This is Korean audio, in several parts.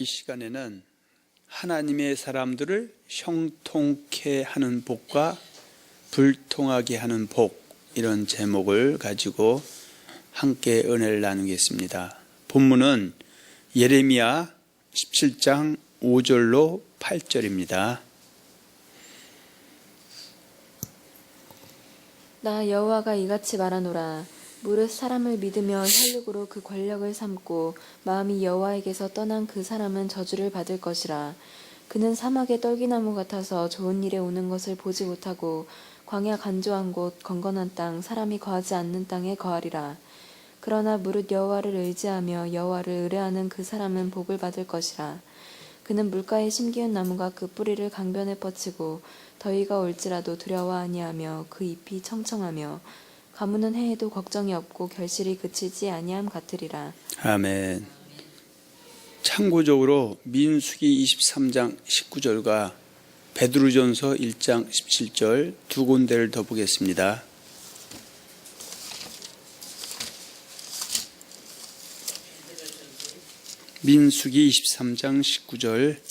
이 시간에는 하나님의 사람들을 형통케 하는 복과 불통하게 하는 복, 이런 제목을 가지고 함께 은혜를 나누겠습니다. 본문은 예레미야 17장 5절로 8절입니다. 나 여호와가 이같이 말하노라. 무릇 사람을 믿으며 혈육으로 그 권력을 삼고 마음이 여호와에게서 떠난 그 사람은 저주를 받을 것이라. 그는 사막의 떨기나무 같아서 좋은 일에 오는 것을 보지 못하고 광야 간조한 곳 건건한 땅 사람이 거하지 않는 땅에 거하리라. 그러나 무릇 여호와를 의지하며 여호와를 의뢰하는 그 사람은 복을 받을 것이라. 그는 물가에 심기운 나무가 그 뿌리를 강변에 뻗치고 더위가 올지라도 두려워 아니하며 그 잎이 청청하며 가무는 해에도 걱정이 없고 결실이 그치지 아니함 같으리라. 아멘. 참고적으로 민수기 23장 19절과 베드로전서 1장 17절 두 군데를 더 보겠습니다. 민수기 23장 19절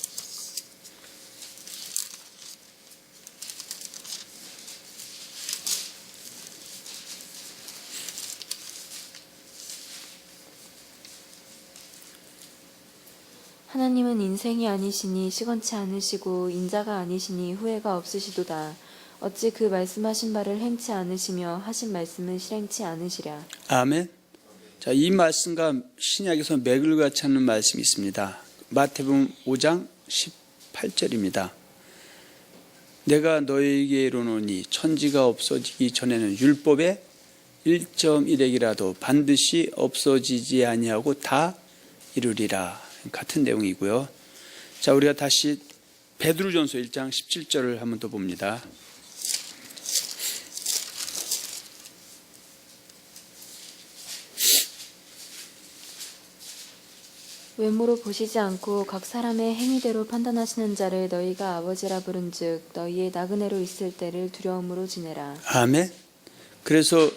하나님은 인생이 아니시니 시건치 않으시고 인자가 아니시니 후회가 없으시도다. 어찌 그 말씀하신 바를 행치 않으시며 하신 말씀은 실행치 않으시랴. 아멘. 자, 이 말씀과 신약에서 맥을 같이 하는 말씀이 있습니다. 마태복음 5장 18절입니다. 내가 너희에게 이르노니 천지가 없어지기 전에는 율법의 1.1핵이라도 반드시 없어지지 아니하고 다 이루리라. 같은 내용이고요. 자, 우리가 다시 베드로전서 1장 17절을 한번 더 봅니다. 외모로 보시지 않고 각 사람의 행위대로 판단하시는 자를 너희가 아버지라 부른즉 너희의 나그네로 있을 때를 두려움으로 지내라. 아멘. 그래서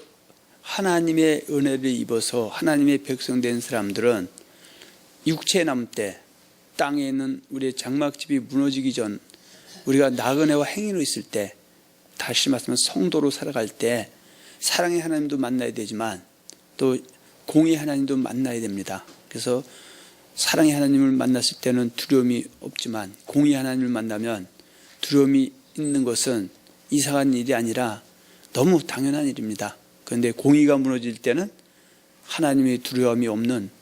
하나님의 은혜를 입어서 하나님의 백성 된 사람들은 육체에 남을 때 땅에 있는 우리의 장막집이 무너지기 전 우리가 나그네와 행위로 있을 때, 다시 말하면 성도로 살아갈 때 사랑의 하나님도 만나야 되지만 또 공의 하나님도 만나야 됩니다. 그래서 사랑의 하나님을 만났을 때는 두려움이 없지만 공의 하나님을 만나면 두려움이 있는 것은 이상한 일이 아니라 너무 당연한 일입니다. 그런데 공의가 무너질 때는 하나님의 두려움이 없는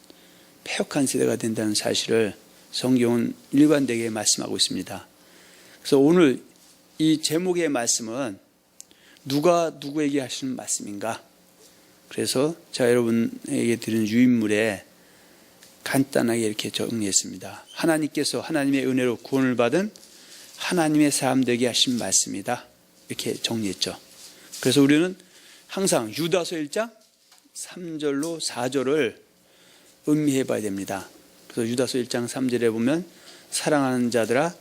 패역한 세대가 된다는 사실을 성경은 일관되게 말씀하고 있습니다. 그래서 오늘 이 제목의 말씀은 누가 누구에게 하시는 말씀인가? 그래서 제가 여러분에게 드리는 유인물에 간단하게 이렇게 정리했습니다. 하나님께서 하나님의 은혜로 구원을 받은 하나님의 사람들에게 하신 말씀이다. 이렇게 정리했죠. 그래서 우리는 항상 유다서 1장 3절로 4절을 음미해 봐야 됩니다. 그래서 유다서 1장 3절에 보면 사랑하는 자들아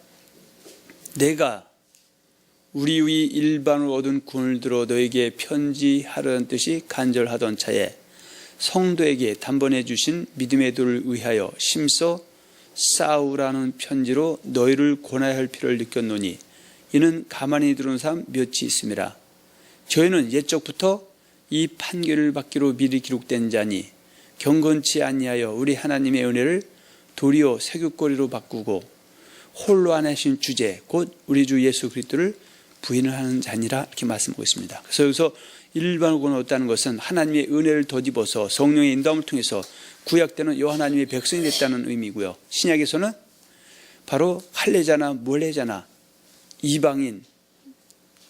내가 우리 위 일반으로 얻은 구원을 들어 너에게 편지하려는 뜻이 간절하던 차에 성도에게 단번에 주신 믿음의 도를 위하여 심써 싸우라는 편지로 너희를 권하여 할 필요를 느꼈노니 이는 가만히 들은 사람 몇이 있음이라. 저희는 옛적부터 이 판결을 받기로 미리 기록된 자니 경건치 아니하여 우리 하나님의 은혜를 도리어 세귑거리로 바꾸고 홀로 안 하신 주제 곧 우리 주 예수 그리스도를 부인을 하는 자니라, 이렇게 말씀하고 있습니다. 그래서 여기서 일반으로 얻었다는 것은 하나님의 은혜를 덧입어서 성령의 인도함을 통해서 구약 때는 여 하나님의 백성이 됐다는 의미고요. 신약에서는 바로 할례자나 몰례자나 이방인,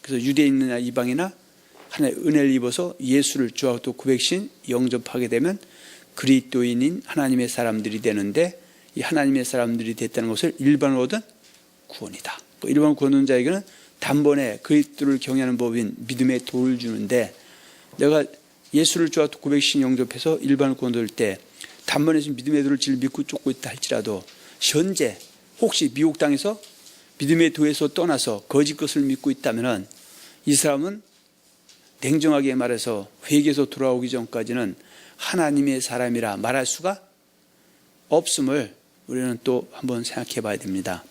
그래서 유대인이나 이방이나 하나님의 은혜를 입어서 예수를 주와 또 고백신 영접하게 되면 그리스도인인 하나님의 사람들이 되는데, 이 하나님의 사람들이 됐다는 것을 일반으로 얻은 구원이다. 일반 구원 자에게는 단번에 그리스도를 경외하는 법인 믿음의 도를 주는데, 내가 예수를 주와 고백신 영접해서 일반 구원 얻을 때 단번에 믿음의 도를 지를 믿고 쫓고 있다 할지라도 현재 혹시 미혹 땅에서 믿음의 도에서 떠나서 거짓 것을 믿고 있다면 이 사람은 냉정하게 말해서 회개에서 돌아오기 전까지는 하나님의 사람이라 말할 수가 없음을 우리는 또 한번 생각해 봐야 됩니다.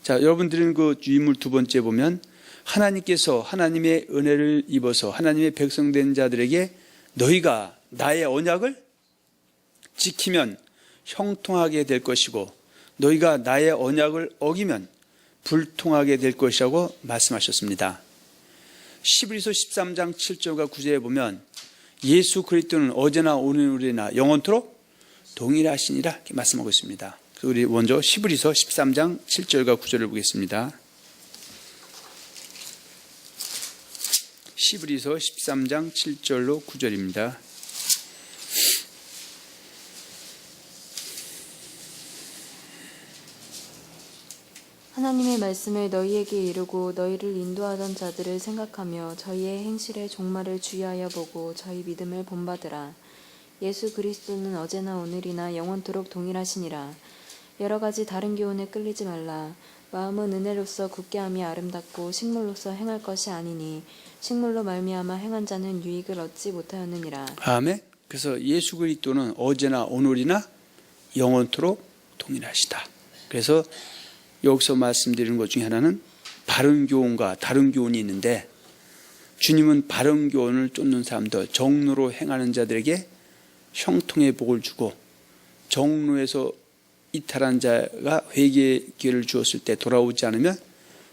자, 여러분들은 그 유인물 두 번째 보면 하나님께서 하나님의 은혜를 입어서 하나님의 백성된 자들에게 너희가 나의 언약을 지키면 형통하게 될 것이고 너희가 나의 언약을 어기면 불통하게 될 것이라고 말씀하셨습니다. 히브리서 13장 7절과 9절에 보면 예수 그리스도는 어제나 오늘이나 영원토록 동일하시니라 이렇게 말씀하고 있습니다. 우리 먼저 히브리서 13장 7절과 9절을 보겠습니다. 히브리서 13장 7절로 9절입니다. 하나님의 말씀을 너희에게 이루고 너희를 인도하던 자들을 생각하며 저희의 행실의 종말을 주의하여 보고 저희 믿음을 본받으라. 예수 그리스도는 어제나 오늘이나 영원토록 동일하시니라. 여러 가지 다른 교훈에 끌리지 말라. 마음은 은혜로서 굳게함이 아름답고 식물로서 행할 것이 아니니 식물로 말미암아 행한 자는 유익을 얻지 못하였느니라. 아멘. 그래서 예수 그리스도는 어제나 오늘이나 영원토록 동일하시다. 그래서 여기서 말씀드리는 것 중에 하나는 바른 교훈과 다른 교훈이 있는데 주님은 바른 교훈을 쫓는 사람들, 정로로 행하는 자들에게 형통의 복을 주고 정로에서 이탈한 자가 회개의 기회를 주었을 때 돌아오지 않으면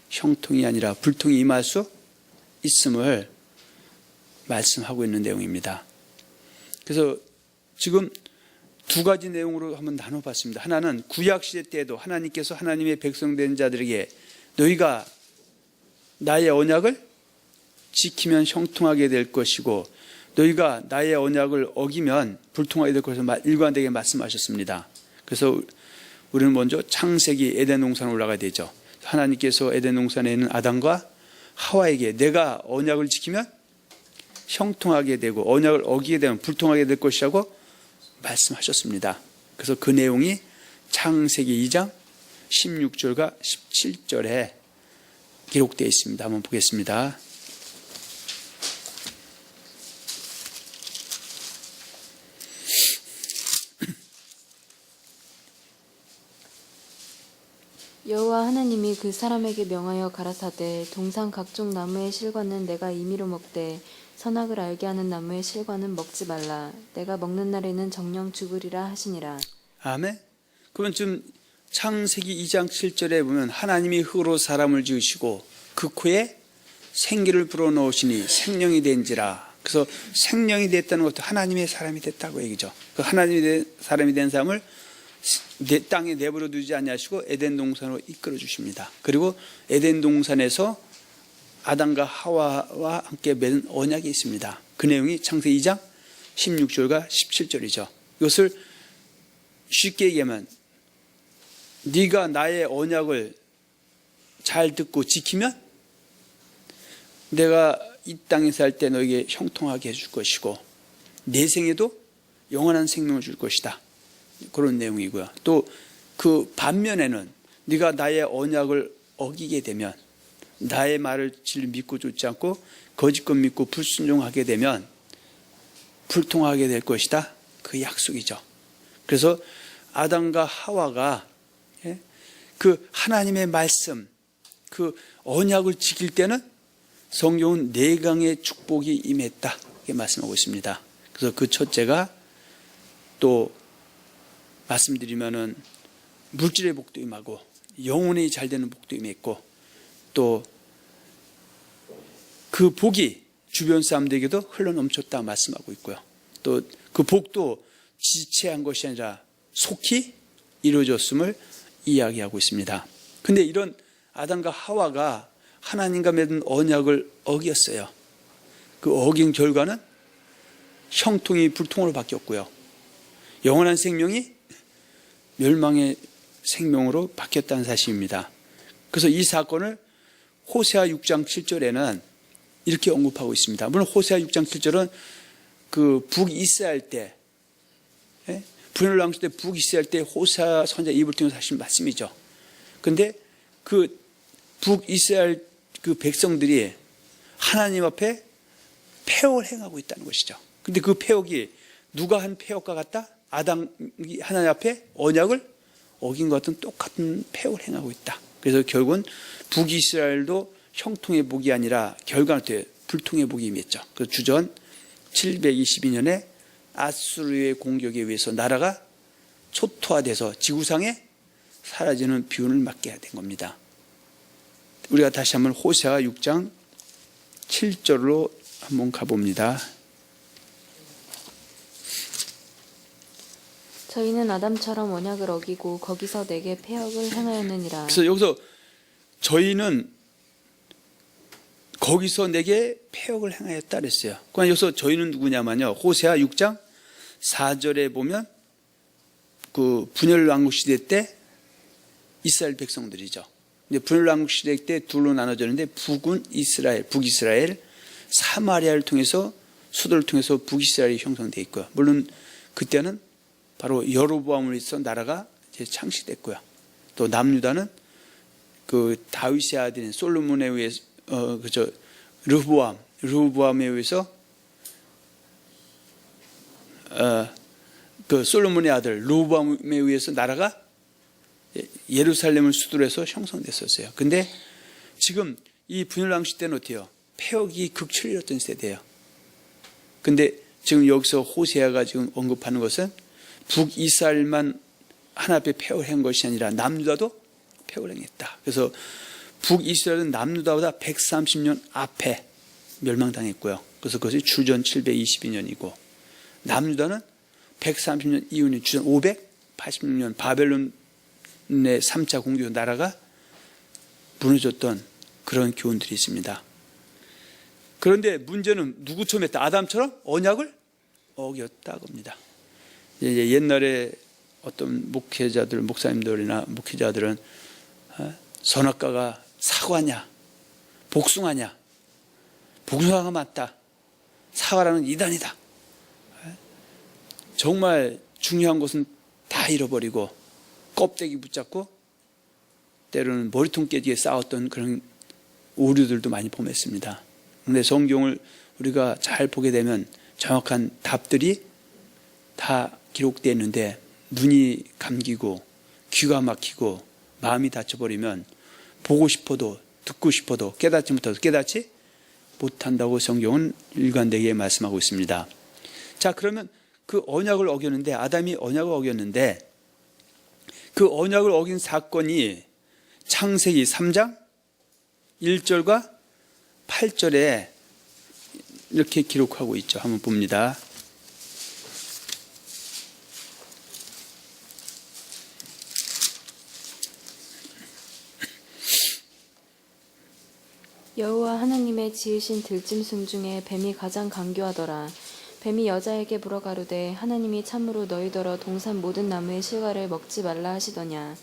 형통이 아니라 불통이 임할 수 있음을 말씀하고 있는 내용입니다. 그래서 지금 두 가지 내용으로 한번 나눠봤습니다. 하나는 구약시대 때에도 하나님께서 하나님의 백성된 자들에게 너희가 나의 언약을 지키면 형통하게 될 것이고 너희가 나의 언약을 어기면 불통하게 될 것을 일관되게 말씀하셨습니다. 그래서 우리는 먼저 창세기 에덴 동산에 올라가야 되죠. 하나님께서 에덴 동산에 있는 아담과 하와에게 내가 언약을 지키면 형통하게 되고 언약을 어기게 되면 불통하게 될 것이라고 말씀하셨습니다. 그래서 그 내용이 창세기 2장 16절과 17절에 기록되어 있습니다. 한번 보겠습니다. 여호와 하나님이 그 사람에게 명하여 가라사대 동산 각종 나무의 실과는 내가 임의로 먹되 선악을 알게 하는 나무의 실과는 먹지 말라. 내가 먹는 날에는 정령 죽으리라 하시니라. 아멘. 그러면 지금 창세기 2장 7절에 보면 하나님이 흙으로 사람을 지으시고 그 코에 생기를 불어넣으시니 생명이 된지라. 그래서 생명이 됐다는 것도 하나님의 사람이 됐다고 얘기죠. 그 하나님의 사람이 된 사람을 내 땅에 내버려 두지 않으시고 에덴 동산으로 이끌어 주십니다. 그리고 에덴 동산에서 아담과 하와와 함께 맺은 언약이 있습니다. 그 내용이 창세기 2장 16절과 17절이죠. 이것을 쉽게 얘기하면 네가 나의 언약을 잘 듣고 지키면 내가 이 땅에 살 때 너에게 형통하게 해줄 것이고 내 생에도 영원한 생명을 줄 것이다. 그런 내용이고요. 또 그 반면에는 네가 나의 언약을 어기게 되면 나의 말을 진리 믿고 쫓지 않고 거짓 것 믿고 불순종하게 되면 불통하게 될 것이다. 그 약속이죠. 그래서 아담과 하와가 그 하나님의 말씀, 그 언약을 지킬 때는 성경은 내강의 축복이 임했다. 이렇게 말씀하고 있습니다. 그래서 그 첫째가 또 말씀드리면은 물질의 복도 임하고 영혼이 잘 되는 복도 임했고 또 그 복이 주변 사람들에게도 흘러넘쳤다 말씀하고 있고요. 또 그 복도 지체한 것이 아니라 속히 이루어졌음을 이야기하고 있습니다. 그런데 이런 아담과 하와가 하나님과 맺은 언약을 어겼어요. 그 어긴 결과는 형통이 불통으로 바뀌었고요. 영원한 생명이 멸망의 생명으로 바뀌었다는 사실입니다. 그래서 이 사건을 호세아 6장 7절에는 이렇게 언급하고 있습니다. 물론 호세아 6장 7절은 그 북이스라엘 때, 분열 왕조 때 북이스라엘 때 호세아 선자 입을 통해서 하신 말씀이죠. 그런데 그 북이스라엘 그 백성들이 하나님 앞에 폐역을 행하고 있다는 것이죠. 그런데 그 폐역이 누가 한 폐역과 같다? 아담이 하나님 앞에 언약을 어긴 것 같은 똑같은 폐역을 행하고 있다. 그래서 결국은 북이스라엘도 형통의 복이 아니라 결과한테 불통의 복이 임했죠. 그 주전 722년에 아수르의 공격에 의해서 나라가 초토화돼서 지구상에 사라지는 비운을 맞게 된 겁니다. 우리가 다시 한번 호세아 6장 7절로 한번 가봅니다. 저희는 아담처럼 언약을 어기고 거기서 내게 패역을 행하였느니라. 그래서 여기서 저희는 거기서 내게 패역을 행하였다 그랬어요. 그러니까 여기서 저희는 누구냐면요. 호세아 6장 4절에 보면 그 분열 왕국 시대 때 이스라엘 백성들이죠. 근데 분열 왕국 시대 때 둘로 나눠졌는데 북은 이스라엘, 북이스라엘, 사마리아를 통해서 수도를 통해서 북이스라엘이 형성되어 있고요. 물론 그때는 바로 여로보암으로 해서 나라가 이제 창시됐고요. 또 남유다는 그 다윗의 아들인 솔로몬에 의해서 르호보암에 의해서 그 솔로몬의 아들 르호보암에 의해서 나라가 예루살렘을 수도로 해서 형성됐었어요. 근데 지금 이 분열왕시 때는 어때요? 폐역이 극철이었던 세대예요. 근데 지금 여기서 호세아가 지금 언급하는 것은 북이스라엘만 하나 앞에 폐역을 한 것이 아니라 남유다도 폐역을 행했다. 그래서 북이스라엘은 남유다보다 130년 앞에 멸망당했고요. 그래서 그것이 주전 722년이고 남유다는 130년 이후인 주전 586년 바벨론의 3차 공격 나라가 무너졌던 그런 교훈들이 있습니다. 그런데 문제는 누구처럼 했다? 아담처럼 언약을 어겼다고 합니다. 옛날에 어떤 목회자들, 목사님들이나 목회자들은 선악과가 사과냐, 복숭아냐, 복숭아가 맞다, 사과라는 이단이다. 정말 중요한 것은 다 잃어버리고 껍데기 붙잡고 때로는 머리통 깨지게 싸웠던 그런 오류들도 많이 범했습니다. 그런데 성경을 우리가 잘 보게 되면 정확한 답들이 다 기록되어 있는데 눈이 감기고 귀가 막히고 마음이 닫혀버리면 보고 싶어도 듣고 싶어도 깨닫지 못해도 깨닫지 못한다고 성경은 일관되게 말씀하고 있습니다. 자, 그러면 그 언약을 어겼는데 아담이 언약을 어겼는데 그 언약을 어긴 사건이 창세기 3장 1절과 8절에 이렇게 기록하고 있죠. 한번 봅니다. 여호와 하나님의 지으신 들짐승 중에 뱀이 가장 강교하더라. 뱀이 여자에게 물어가로되 하나님이 참으로 너희더러 동산 모든 나무의 실과를 먹지 말라 하시더냐.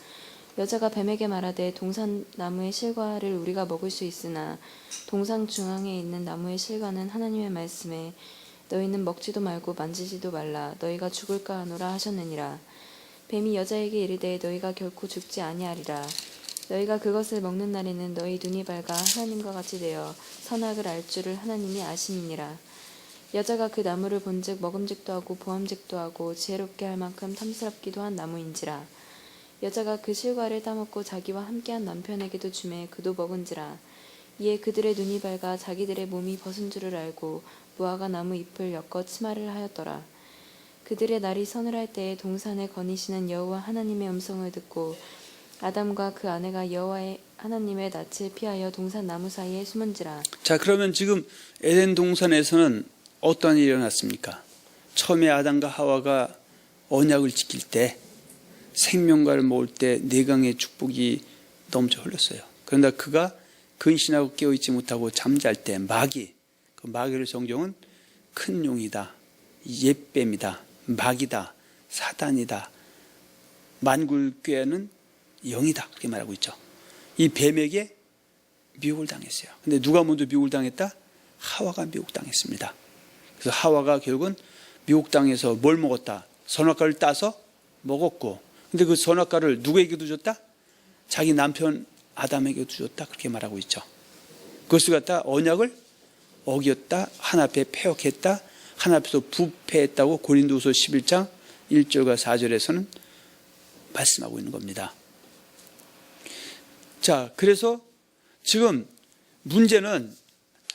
여자가 뱀에게 말하되 동산 나무의 실과를 우리가 먹을 수 있으나 동산 중앙에 있는 나무의 실과는 하나님의 말씀에 너희는 먹지도 말고 만지지도 말라 너희가 죽을까 하노라 하셨느니라. 뱀이 여자에게 이르되 너희가 결코 죽지 아니하리라. 너희가 그것을 먹는 날에는 너희 눈이 밝아 하나님과 같이 되어 선악을 알 줄을 하나님이 아심이니라. 여자가 그 나무를 본즉 먹음직도 하고 보암직도 하고 지혜롭게 할 만큼 탐스럽기도 한 나무인지라. 여자가 그 실과를 따먹고 자기와 함께한 남편에게도 주매 그도 먹은지라. 이에 그들의 눈이 밝아 자기들의 몸이 벗은 줄을 알고 무화과 나무 잎을 엮어 치마를 하였더라. 그들의 날이 서늘할 때에 동산에 거니시는 여호와 하나님의 음성을 듣고 아담과 그 아내가 여호와의 하나님의 낯을 피하여 동산 나무 사이에 숨은지라. 자, 그러면 지금 에덴 동산에서는 어떤 일이 일어났습니까? 처음에 아담과 하와가 언약을 지킬 때 생명과를 먹을 때 내강의 축복이 넘쳐 흘렀어요. 그런데 그가 근신하고 깨어있지 못하고 잠잘 때 마귀, 그 마귀를 성경은 큰 용이다, 옛뱀이다, 마귀다, 사단이다, 만굴꾀는 영이다 그렇게 말하고 있죠. 이 뱀에게 미혹을 당했어요. 근데 누가 먼저 미혹을 당했다? 하와가 미혹당했습니다. 그래서 하와가 결국은 미혹당해서 뭘 먹었다? 선악과를 따서 먹었고, 근데 그 선악과를 누구에게도 줬다? 자기 남편 아담에게도 줬다 그렇게 말하고 있죠. 그것을 갖다 언약을 어겼다, 하나 앞에 패역했다, 하나 앞에서 부패했다고 고린도후서 11장 1절과 4절에서는 말씀하고 있는 겁니다. 자, 그래서 지금 문제는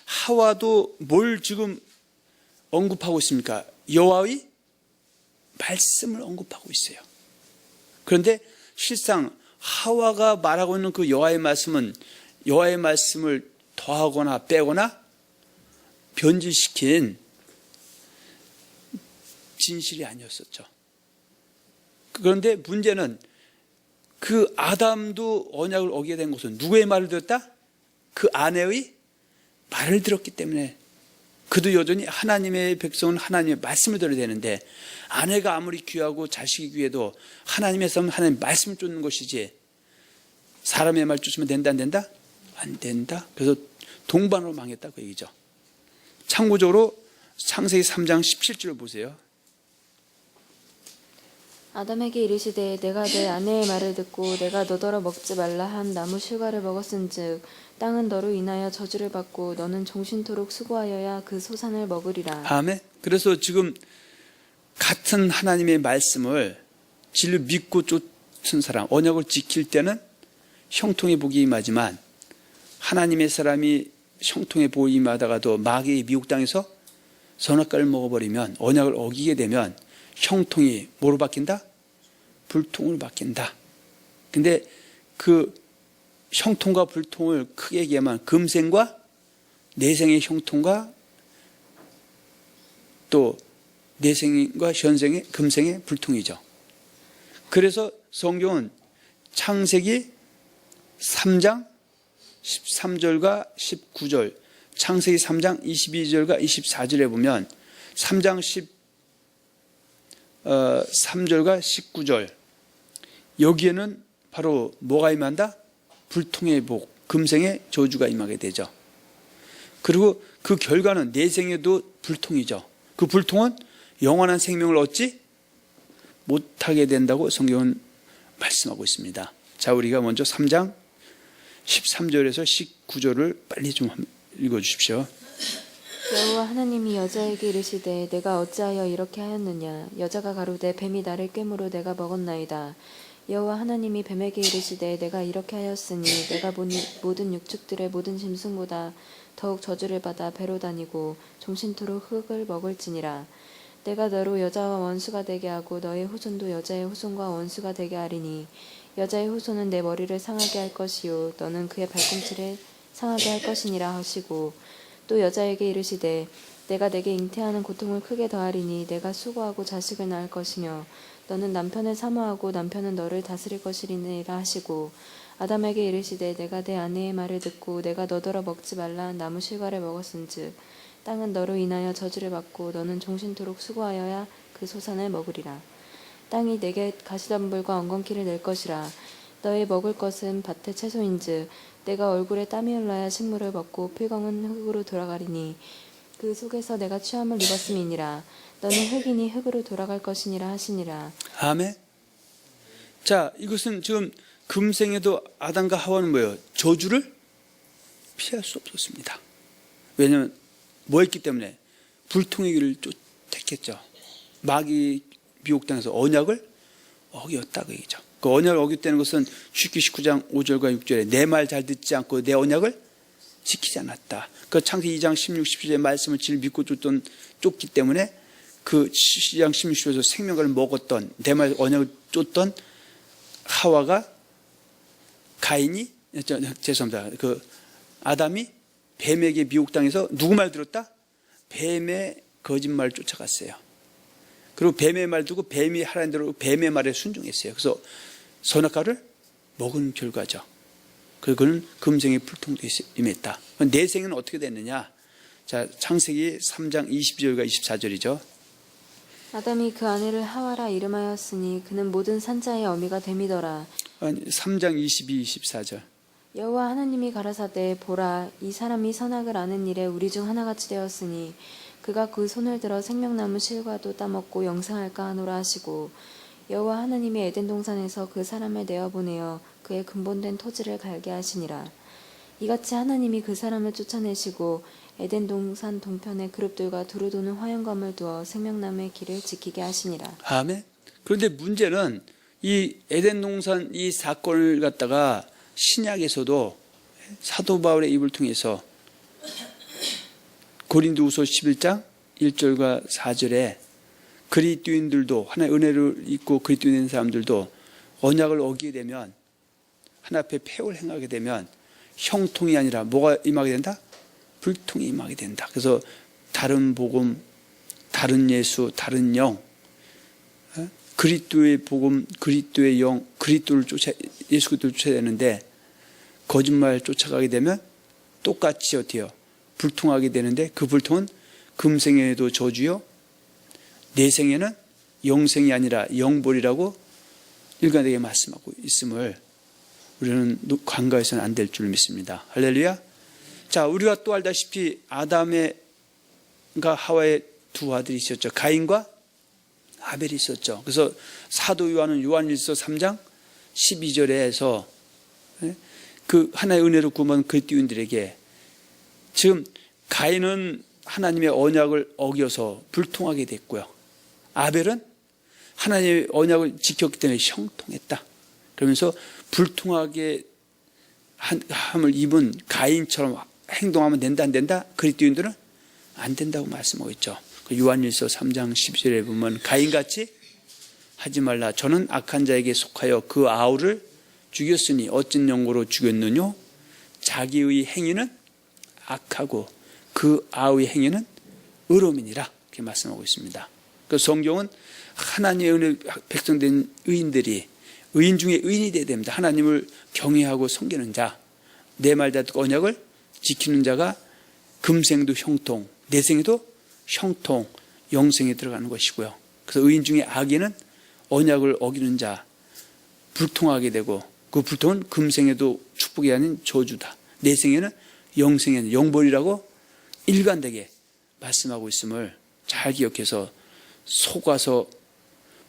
하와도 뭘 지금 언급하고 있습니까? 여호와의 말씀을 언급하고 있어요. 그런데 실상 하와가 말하고 있는 그 여호와의 말씀은 여호와의 말씀을 더하거나 빼거나 변질시킨 진실이 아니었었죠. 그런데 문제는 그 아담도 언약을 어기게 된 것은 누구의 말을 들었다? 그 아내의 말을 들었기 때문에 그도 여전히 하나님의 백성은 하나님의 말씀을 들어야 되는데 아내가 아무리 귀하고 자식이 귀해도 하나님의 삶은 하나님의 말씀을 쫓는 것이지 사람의 말 쫓으면 된다 안 된다? 안 된다. 그래서 동반으로 망했다 그 얘기죠. 참고적으로 창세기 3장 17절을 보세요. 아담에게 이르시되 내가 내 아내의 말을 듣고 내가 너더러 먹지 말라 한 나무 실과를 먹었은즉 땅은 너로 인하여 저주를 받고 너는 종신토록 수고하여야 그 소산을 먹으리라. 아멘. 그래서 지금 같은 하나님의 말씀을 진리 믿고 쫓은 사람, 언약을 지킬 때는 형통의 복이 임하지만 하나님의 사람이 형통의 복이 임하다가도 마귀의 미혹당해서 선악과를 먹어버리면 언약을 어기게 되면 형통이 뭐로 바뀐다? 불통으로 바뀐다. 근데 그 형통과 불통을 크게 얘기하면 금생과 내생의 형통과 또 내생과 현생의 금생의 불통이죠. 그래서 성경은 창세기 3장 13절과 19절, 창세기 3장 22절과 24절에 보면 3장 13절과 19절 여기에는 바로 뭐가 임한다? 불통의 복, 금생의 저주가 임하게 되죠. 그리고 그 결과는 내생에도 불통이죠. 그 불통은 영원한 생명을 얻지 못하게 된다고 성경은 말씀하고 있습니다. 자, 우리가 먼저 3장 13절에서 19절을 빨리 좀 읽어주십시오. 여호와 하나님이 여자에게 이르시되 내가 어찌하여 이렇게 하였느냐 여자가 가로되 뱀이 나를 꿰므로 내가 먹었나이다. 여호와 하나님이 뱀에게 이르시되 내가 이렇게 하였으니 내가 모든 육축들의 모든 짐승보다 더욱 저주를 받아 배로 다니고 종신토록 흙을 먹을지니라. 내가 너로 여자와 원수가 되게 하고 너의 후손도 여자의 후손과 원수가 되게 하리니 여자의 후손은 내 머리를 상하게 할 것이요 너는 그의 발꿈치를 상하게 할 것이니라 하시고 또 여자에게 이르시되 내가 내게 잉태하는 고통을 크게 더하리니 내가 수고하고 자식을 낳을 것이며 너는 남편을 사모하고 남편은 너를 다스릴 것이니라 하시고 아담에게 이르시되 내가 내 아내의 말을 듣고 내가 너더러 먹지 말라 한 나무 실과를 먹었은즉 땅은 너로 인하여 저주를 받고 너는 종신토록 수고하여야 그 소산을 먹으리라. 땅이 내게 가시덤불과 엉겅퀴를 낼 것이라. 너의 먹을 것은 밭의 채소인즉 내가 얼굴에 땀이 흘러야 식물을 먹고 필경은 흙으로 돌아가리니 그 속에서 내가 취함을 입었음이니라. 너는 흙이니 흙으로 돌아갈 것이니라 하시니라. 아멘. 자, 이것은 지금 금생에도 아담과 하와는 뭐예요? 저주를 피할 수 없었습니다. 왜냐하면 뭐 했기 때문에? 불통의 길을 택했죠. 마귀 미혹당해서 언약을 어겼다 그 얘기죠. 그 언약을 어겼다는 것은 쉽게 19장 5절과 6절에 내 말 잘 듣지 않고 내 언약을 지키지 않았다. 그 창세기 2장 16, 17절의 말씀을 질 믿고 쫓기 때문에 그 2장 16절에서 생명을 먹었던 내 말 언약을 쫓던 하와가 가인이 죄송합니다. 그 아담이 뱀에게 미혹당해서 누구 말 들었다? 뱀의 거짓말을 쫓아갔어요. 그리고 뱀의 말 두고 뱀이 하라는 대로 뱀의 말에 순종했어요. 그래서 선악과를 먹은 결과죠. 그거는 금생의 불통도 임했다. 내생은 어떻게 됐느냐? 자, 창세기 3장 22절과 24절이죠. 아담이 그 아내를 하와라 이름하였으니 그는 모든 산자의 어미가 됨이더라. 3장 22, 24절. 여호와 하나님이 가라사대 보라 이 사람이 선악을 아는 일에 우리 중 하나같이 되었으니 그가 그 손을 들어 생명나무 실과도 따먹고 영생할까 하노라 하시고 여호와 하나님이 에덴 동산에서 그 사람을 내어보내어 그의 근본된 토지를 갈게 하시니라. 이같이 하나님이 그 사람을 쫓아내시고 에덴 동산 동편에 그룹들과 두루 도는 화영검을 두어 생명나무의 길을 지키게 하시니라. 아멘. 그런데 문제는 이 에덴 동산 이 사건을 갖다가 신약에서도 사도 바울의 입을 통해서 고린도후서 11장 1절과 4절에 그리스도인들도 하나의 은혜를 입고 그리스도인 사람들도 언약을 어기게 되면 하나 앞에 폐역을 행하게 되면 형통이 아니라 뭐가 임하게 된다? 불통이 임하게 된다. 그래서 다른 복음, 다른 예수, 다른 영, 그리스도의 복음, 그리스도의 영, 예수 그리스도를 쫓아야 되는데 거짓말 쫓아가게 되면 똑같이 어때요? 불통하게 되는데 그 불통은 금생에도 저주요, 내생에는 영생이 아니라 영벌이라고 일관되게 말씀하고 있음을 우리는 간과해서는 안 될 줄 믿습니다. 할렐루야. 자, 우리가 또 알다시피 아담과 하와의 두 아들이 있었죠. 가인과 아벨이 있었죠. 그래서 사도 요한은 요한일서 3장 12절에서 그 하나의 은혜로 구원 그리스도인들에게 지금 가인은 하나님의 언약을 어겨서 불통하게 됐고요. 아벨은 하나님의 언약을 지켰기 때문에 형통했다. 그러면서 불통하게 함을 입은 가인처럼 행동하면 된다 안 된다? 그리스도인들은 안 된다고 말씀하고 있죠. 요한일서 3장 12절에 보면 가인같이 하지 말라. 저는 악한 자에게 속하여 그 아우를 죽였으니 어쩐 연고로 죽였느뇨? 자기의 행위는 악하고 그 아우의 행위는 의로움이니라. 이렇게 말씀하고 있습니다. 그 성경은 하나님의 은혜 백성된 의인들이 의인 중에 의인이 되어야 됩니다. 하나님을 경외하고 섬기는 자, 내 말 다 듣고 언약을 지키는 자가 금생도 형통, 내생에도 형통, 영생에 들어가는 것이고요. 그래서 의인 중에 악인은 언약을 어기는 자, 불통하게 되고 그 불통은 금생에도 축복이 아닌 저주다. 내생에는 영생에는 영벌이라고 일관되게 말씀하고 있음을 잘 기억해서 속아서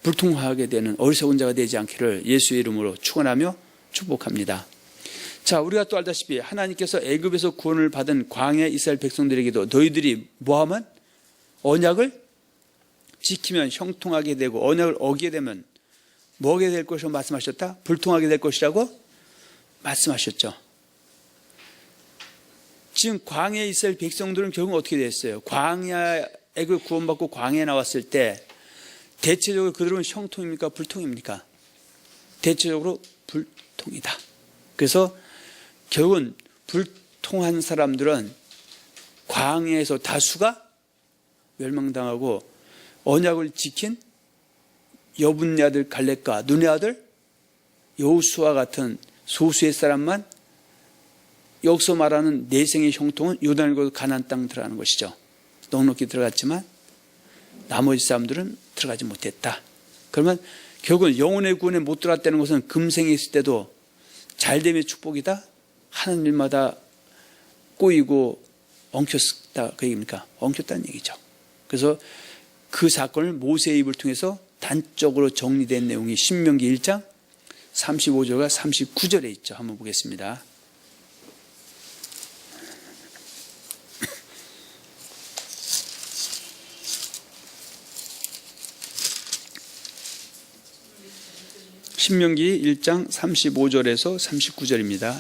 불통하게 되는 어리석은 자가 되지 않기를 예수의 이름으로 축원하며 축복합니다. 자, 우리가 또 알다시피 하나님께서 애굽에서 구원을 받은 광야 이스라엘 백성들에게도 너희들이 뭐하면 언약을 지키면 형통하게 되고 언약을 어기게 되면 뭐하게 될 것이라고 말씀하셨다? 불통하게 될 것이라고 말씀하셨죠. 지금 광야 이스라엘 백성들은 결국 어떻게 됐어요? 광야 애굽 구원받고 광야에 나왔을 때 대체적으로 그들은 형통입니까? 불통입니까? 대체적으로 불통이다. 그래서 결국은 불통한 사람들은 광야에서 다수가 멸망당하고 언약을 지킨 여분네 아들 갈렙과 눈의 아들 여호수아 같은 소수의 사람만 여기서 말하는 내생의 형통은 요단을 건너 가나안 땅 들어가는 것이죠. 넉넉히 들어갔지만 나머지 사람들은 들어가지 못했다. 그러면 결국은 영혼의 구원에 못 들어갔다는 것은 금생에 있을 때도 잘됨의 축복이다. 하는 일마다 꼬이고 엉켰다. 그 얘기입니까? 엉켰다는 얘기죠. 그래서 그 사건을 모세의 입을 통해서 단적으로 정리된 내용이 신명기 1장 35절과 39절에 있죠. 한번 보겠습니다. 신명기 1장 35절에서 39절입니다.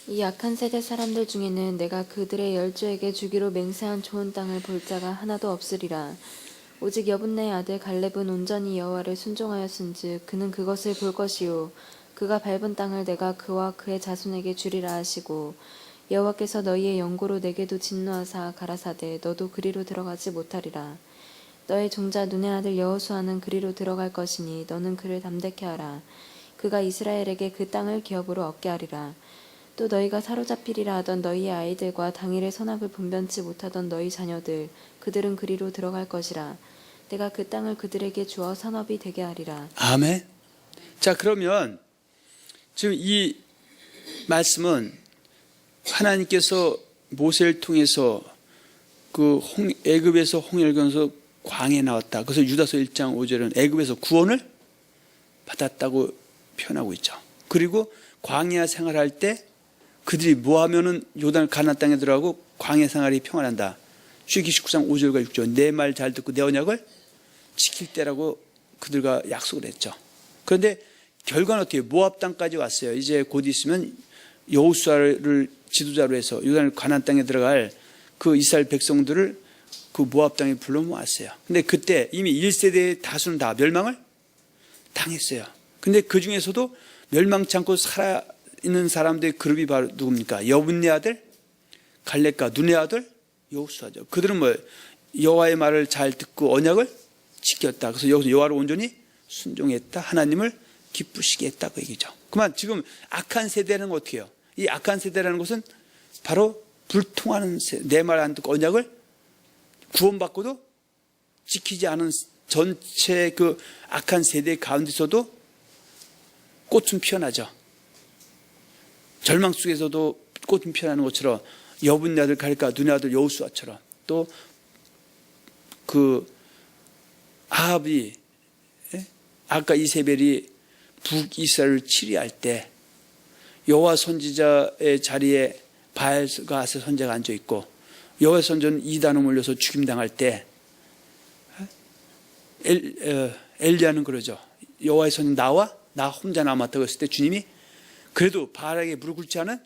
이 약한 세대 사람들 중에는 내가 그들의 열조에게 주기로 맹세한 좋은 땅을 볼 자가 하나도 없으리라. 오직 여분네의 아들 갈렙은 온전히 여호와를 순종하였은즉 그는 그것을 볼 것이요 그가 밟은 땅을 내가 그와 그의 자손에게 주리라 하시고 여호와께서 너희의 영고로 내게도 진노하사 가라사대 너도 그리로 들어가지 못하리라. 너의 종자 눈의 아들 여호수아는 그리로 들어갈 것이니 너는 그를 담대케 하라. 그가 이스라엘에게 그 땅을 기업으로 얻게 하리라. 또 너희가 사로잡히리라 하던 너희의 아이들과 당일의 선악을 분변치 못하던 너희 자녀들 그들은 그리로 들어갈 것이라. 내가 그 땅을 그들에게 주어 산업이 되게 하리라. 아멘. 자, 그러면 지금 이 말씀은 하나님께서 모세를 통해서 그 애굽에서 홍해를 건너서 광야에 나왔다. 그래서 유다서 1장 5절은 애굽에서 구원을 받았다고 표현하고 있죠. 그리고 광야 생활할 때 그들이 뭐 하면은 요단 가나안 땅에 들어가고 광야 생활이 평안한다. 출애굽기 19장 5절과 6절 내 말 잘 듣고 내 언약을 지킬 때라고 그들과 약속을 했죠. 그런데 결과는 어떻게 해요? 모압 땅까지 왔어요. 이제 곧 있으면 여호수아를 지도자로 해서 요단 가나안 땅에 들어갈 그 이스라엘 백성들을 그 모압 땅에 불러 모았어요. 근데 그때 이미 1세대의 다수는 다 멸망을 당했어요. 근데 그 중에서도 멸망치 않고 살아있는 사람들의 그룹이 바로 누굽니까? 여분네 아들 갈렙과 눈의 아들 여호수아죠. 그들은 뭐 여호와의 말을 잘 듣고 언약을 지켰다. 그래서 여기서 여호와를 온전히 순종했다. 하나님을 기쁘시게 했다. 그 얘기죠. 그만 지금 악한 세대는 어떻게 해요? 이 악한 세대라는 것은 바로 불통하는 세대, 내 말 안 듣고 언약을 구원받고도 지키지 않은 전체 그 악한 세대 가운데서도 꽃은 피어나죠. 절망 속에서도 꽃은 피어나는 것처럼 여분네 아들 갈렙과 눈의 아들 여호수아처럼 또 그 아합이 아까 이세벨이 북이스라엘을 치리할 때 여호와 선지자의 자리에 바알과 선지자가 앉아 있고 여호와 선지자는 이단을 몰려서 죽임당할 때 엘리야는 그러죠. 여호와의 선지자 나 혼자 남았다고 했을 때 주님이 그래도 바알에게 무릎 꿇지 않은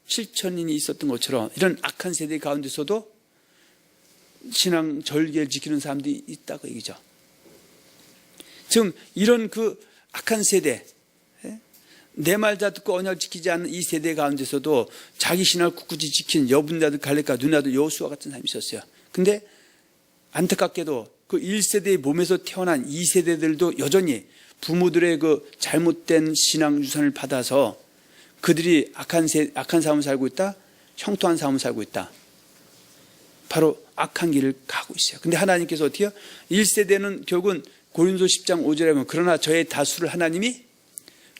7,000인이 있었던 것처럼 이런 악한 세대 가운데서도 신앙 절개를 지키는 사람들이 있다고 얘기죠. 지금 이런 그 악한 세대, 내 말 다 듣고 언약을 지키지 않는 이 세대 가운데서도 자기 신앙을 굳굳이 지킨 여분네 아들 갈렙과 눈의 아들 여호수아 같은 사람이 있었어요. 근데 안타깝게도 그 1세대의 몸에서 태어난 2세대들도 여전히 부모들의 그 잘못된 신앙 유산을 받아서 그들이 악한 삶을 살고 있다, 형통한 삶을 살고 있다. 바로 악한 길을 가고 있어요. 근데 하나님께서 어떻게 해요? 1세대는 결국은 고린도 10장 5절에 보면 그러나 저의 다수를 하나님이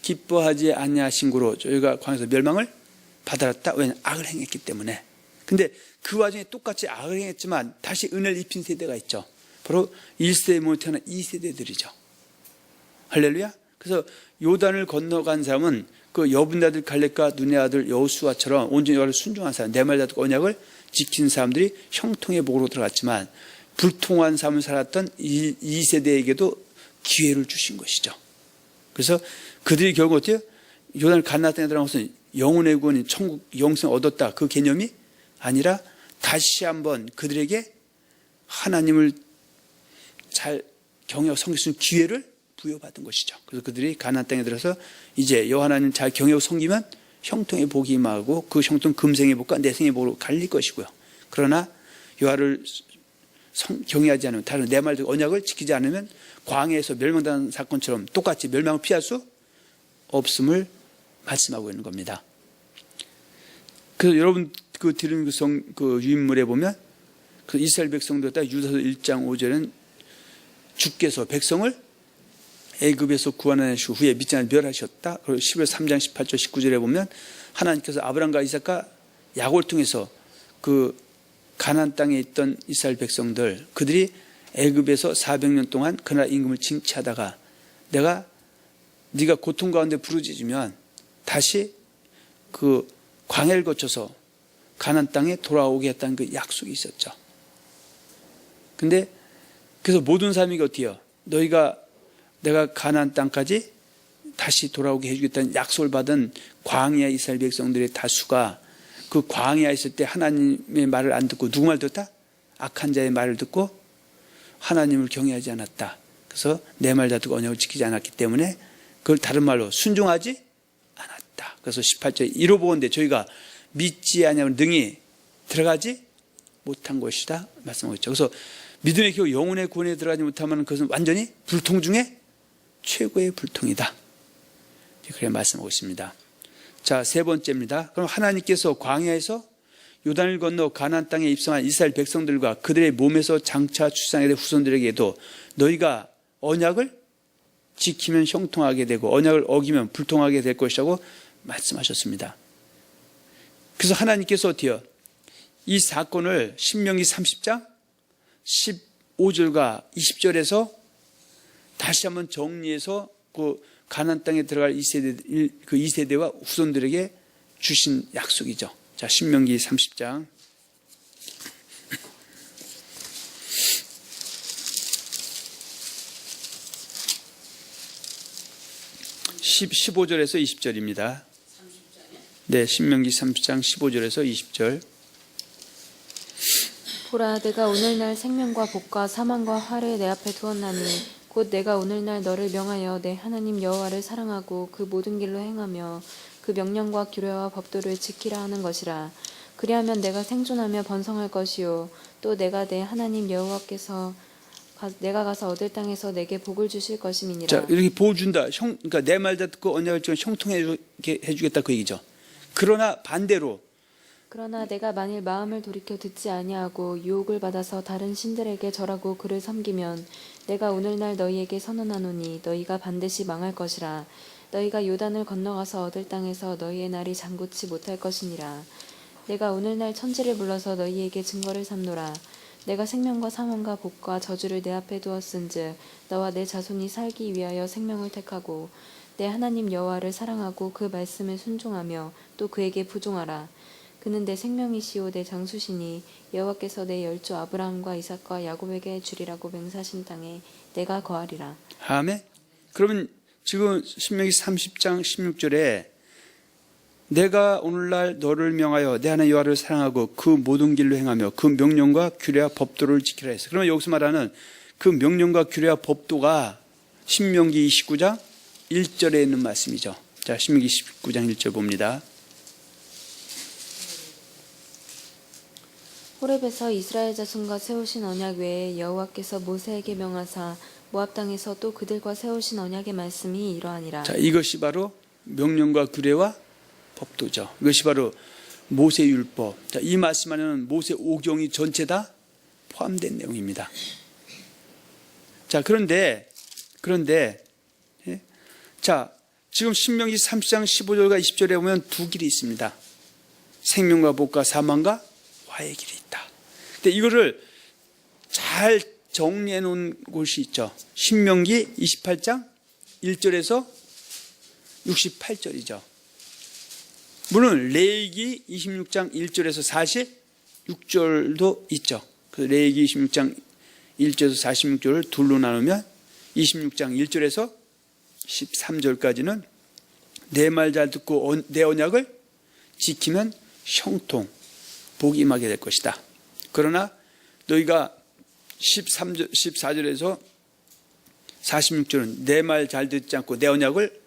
기뻐하지 아니하신 고로 저희가 광야에서 멸망을 받았다. 왜냐하면 악을 행했기 때문에. 근데 그 와중에 똑같이 악을 행했지만 다시 은혜를 입힌 세대가 있죠. 바로 1세대에 못 태어난 2세대들이죠. 할렐루야. 그래서 요단을 건너간 사람은 그 여분네 아들 갈렙과 눈의 아들 여호수아처럼 온전히 여호와를 순종한 사람, 내 말 다 듣고 언약을 지킨 사람들이 형통의 복으로 들어갔지만 불통한 삶을 살았던 이 세대에게도 기회를 주신 것이죠. 그래서 그들이 결국 어때요? 요단을 가나안 땅에 들어간 것은 영혼의 구원이 천국 영생을 얻었다 그 개념이 아니라 다시 한번 그들에게 하나님을 잘 경외하고 섬길 수 있는 기회를 부여받은 것이죠. 그래서 그들이 가나안 땅에 들어서 이제 여호와 하나님 잘 경외하고 섬기면 형통의 복이 임하고 그 형통 금생의 복과 내생의 복으로 갈릴 것이고요. 그러나 여호와를 경외하지 않으면 다른 내 말 듣고 언약을 지키지 않으면 광야에서 멸망당한 사건처럼 똑같이 멸망을 피할 수 없음을 말씀하고 있는 겁니다. 그래서 여러분 그 들은 그 유인물에 보면 그 이스라엘 백성들 딱 유다서 1장 5절은 주께서 백성을 애굽에서 구원하시고 후에 믿지 않은 멸하셨다. 그리고 11월 3장 18절 19절에 보면 하나님께서 아브라함과 이삭과 야곱을 통해서 그 가나안 땅에 있던 이스라엘 백성들 그들이 애굽에서 400년 동안 그 나라 임금을 징치하다가 네가 고통 가운데 부르짖으면 다시 그 광야를 거쳐서 가나안 땅에 돌아오게 했다는 그 약속이 있었죠. 근데 그래서 모든 사람이 어떻게 해요? 내가 가나안 땅까지 다시 돌아오게 해주겠다는 약속을 받은 광야 이스라엘 백성들의 다수가 그 광야에 있을 때 하나님의 말을 안 듣고 누구 말 듣다? 악한 자의 말을 듣고 하나님을 경외하지 않았다. 그래서 내 말 다 듣고 언약을 지키지 않았기 때문에 그걸 다른 말로 순종하지 않았다. 그래서 18절에 이로 보건대 저희가 믿지 아니하면 능히 들어가지 못한 것이다 말씀하고 있죠. 그래서 믿음의 기호 영혼의 구원에 들어가지 못하면 그것은 완전히 불통 중에 최고의 불통이다. 그래 말씀하고 있습니다. 자, 세 번째입니다. 그럼 하나님께서 광야에서 요단을 건너 가나안 땅에 입성한 이스라엘 백성들과 그들의 몸에서 장차 출산하게 될 후손들에게도 너희가 언약을 지키면 형통하게 되고 언약을 어기면 불통하게 될 것이라고 말씀하셨습니다. 그래서 하나님께서 어떻게 해요? 이 사건을 신명기 30장 15절과 20절에서 다시 한번 정리해서 그 가나안 땅에 들어갈 2세대와 후손들에게 주신 약속이죠. 자, 신명기 30장 15절에서 20절입니다. 네, 신명기 30장 15절에서 20절. 보라, 내가 오늘날 생명과 복과 사망과 화를 내 앞에 두었나니 곧 내가 오늘날 너를 명하여 내 하나님 여호와를 사랑하고 그 모든 길로 행하며 그 명령과 규례와 법도를 지키라 하는 것이라. 그리하면 내가 생존하며 번성할 것이요 또 내가 내 하나님 여호와께서 내가 가서 얻을 땅에서 내게 복을 주실 것임이니라. 자, 이렇게 보호 준다. 그러니까 내 말 듣고 언약을 지금 형통해 주겠다 그 얘기죠. 그러나 반대로 그러나 내가 만일 마음을 돌이켜 듣지 아니하고 유혹을 받아서 다른 신들에게 절하고 그를 섬기면 내가 오늘날 너희에게 선언하노니 너희가 반드시 망할 것이라. 너희가 요단을 건너가서 얻을 땅에서 너희의 날이 장구치 못할 것이니라. 내가 오늘날 천지를 불러서 너희에게 증거를 삼노라. 내가 생명과 사망과 복과 저주를 내 앞에 두었은즉 너와 내 자손이 살기 위하여 생명을 택하고 내 하나님 여호와를 사랑하고 그 말씀에 순종하며 또 그에게 부종하라. 그는 내 생명이시오 내 장수시니 여호와께서 내 열조 아브라함과 이삭과 야곱에게 주리라고 맹세하신 땅에 내가 거하리라. 아멘. 그러면 지금 신명기 30장 16절에 내가 오늘날 너를 명하여 내 하나님 여호와를 사랑하고 그 모든 길로 행하며 그 명령과 규례와 법도를 지키라 했어요. 그러면 여기서 말하는 그 명령과 규례와 법도가 신명기 29장 1절에 있는 말씀이죠. 자, 신명기 29장 1절 봅니다. 호렙에서 이스라엘 자손과 세우신 언약 외에 여호와께서 모세에게 명하사 모압 땅에서 또 그들과 세우신 언약의 말씀이 이러하니라. 자, 이것이 바로 명령과 규례와 법도죠. 이것이 바로 모세율법. 자, 이 말씀 안에는 모세 오경이 전체 다 포함된 내용입니다. 자, 그런데 예? 자, 지금 신명기 30장 15절과 20절에 보면 두 길이 있습니다. 생명과 복과 사망과 화의 길이 있다. 근데 이거를 잘 정리해 놓은 곳이 있죠. 신명기 28장 1절에서 68절이죠. 물론 레위기 26장 1절에서 46절도 있죠. 그 레위기 26장 1절에서 46절을 둘로 나누면 26장 1절에서 13절까지는 내 말 잘 듣고 내 언약을 지키면 형통, 복이 임하게 될 것이다. 그러나 너희가 14절에서 46절은 내 말 잘 듣지 않고 내 언약을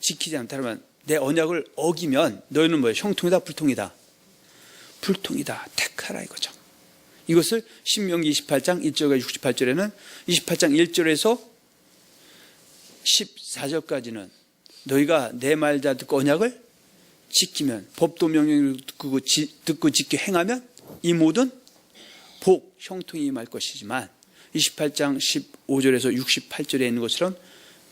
지키지 않다면 내 언약을 어기면 너희는 뭐예요? 형통이다, 불통이다? 불통이다. 택하라 이거죠. 이것을 신명기 28장 1절과 68절에는 28장 1절에서 14절까지는 너희가 내 말 잘 듣고 언약을 지키면 법도 명령을 듣고 지켜 행하면 이 모든 복, 형통이 임할 것이지만 28장 15절에서 68절에 있는 것처럼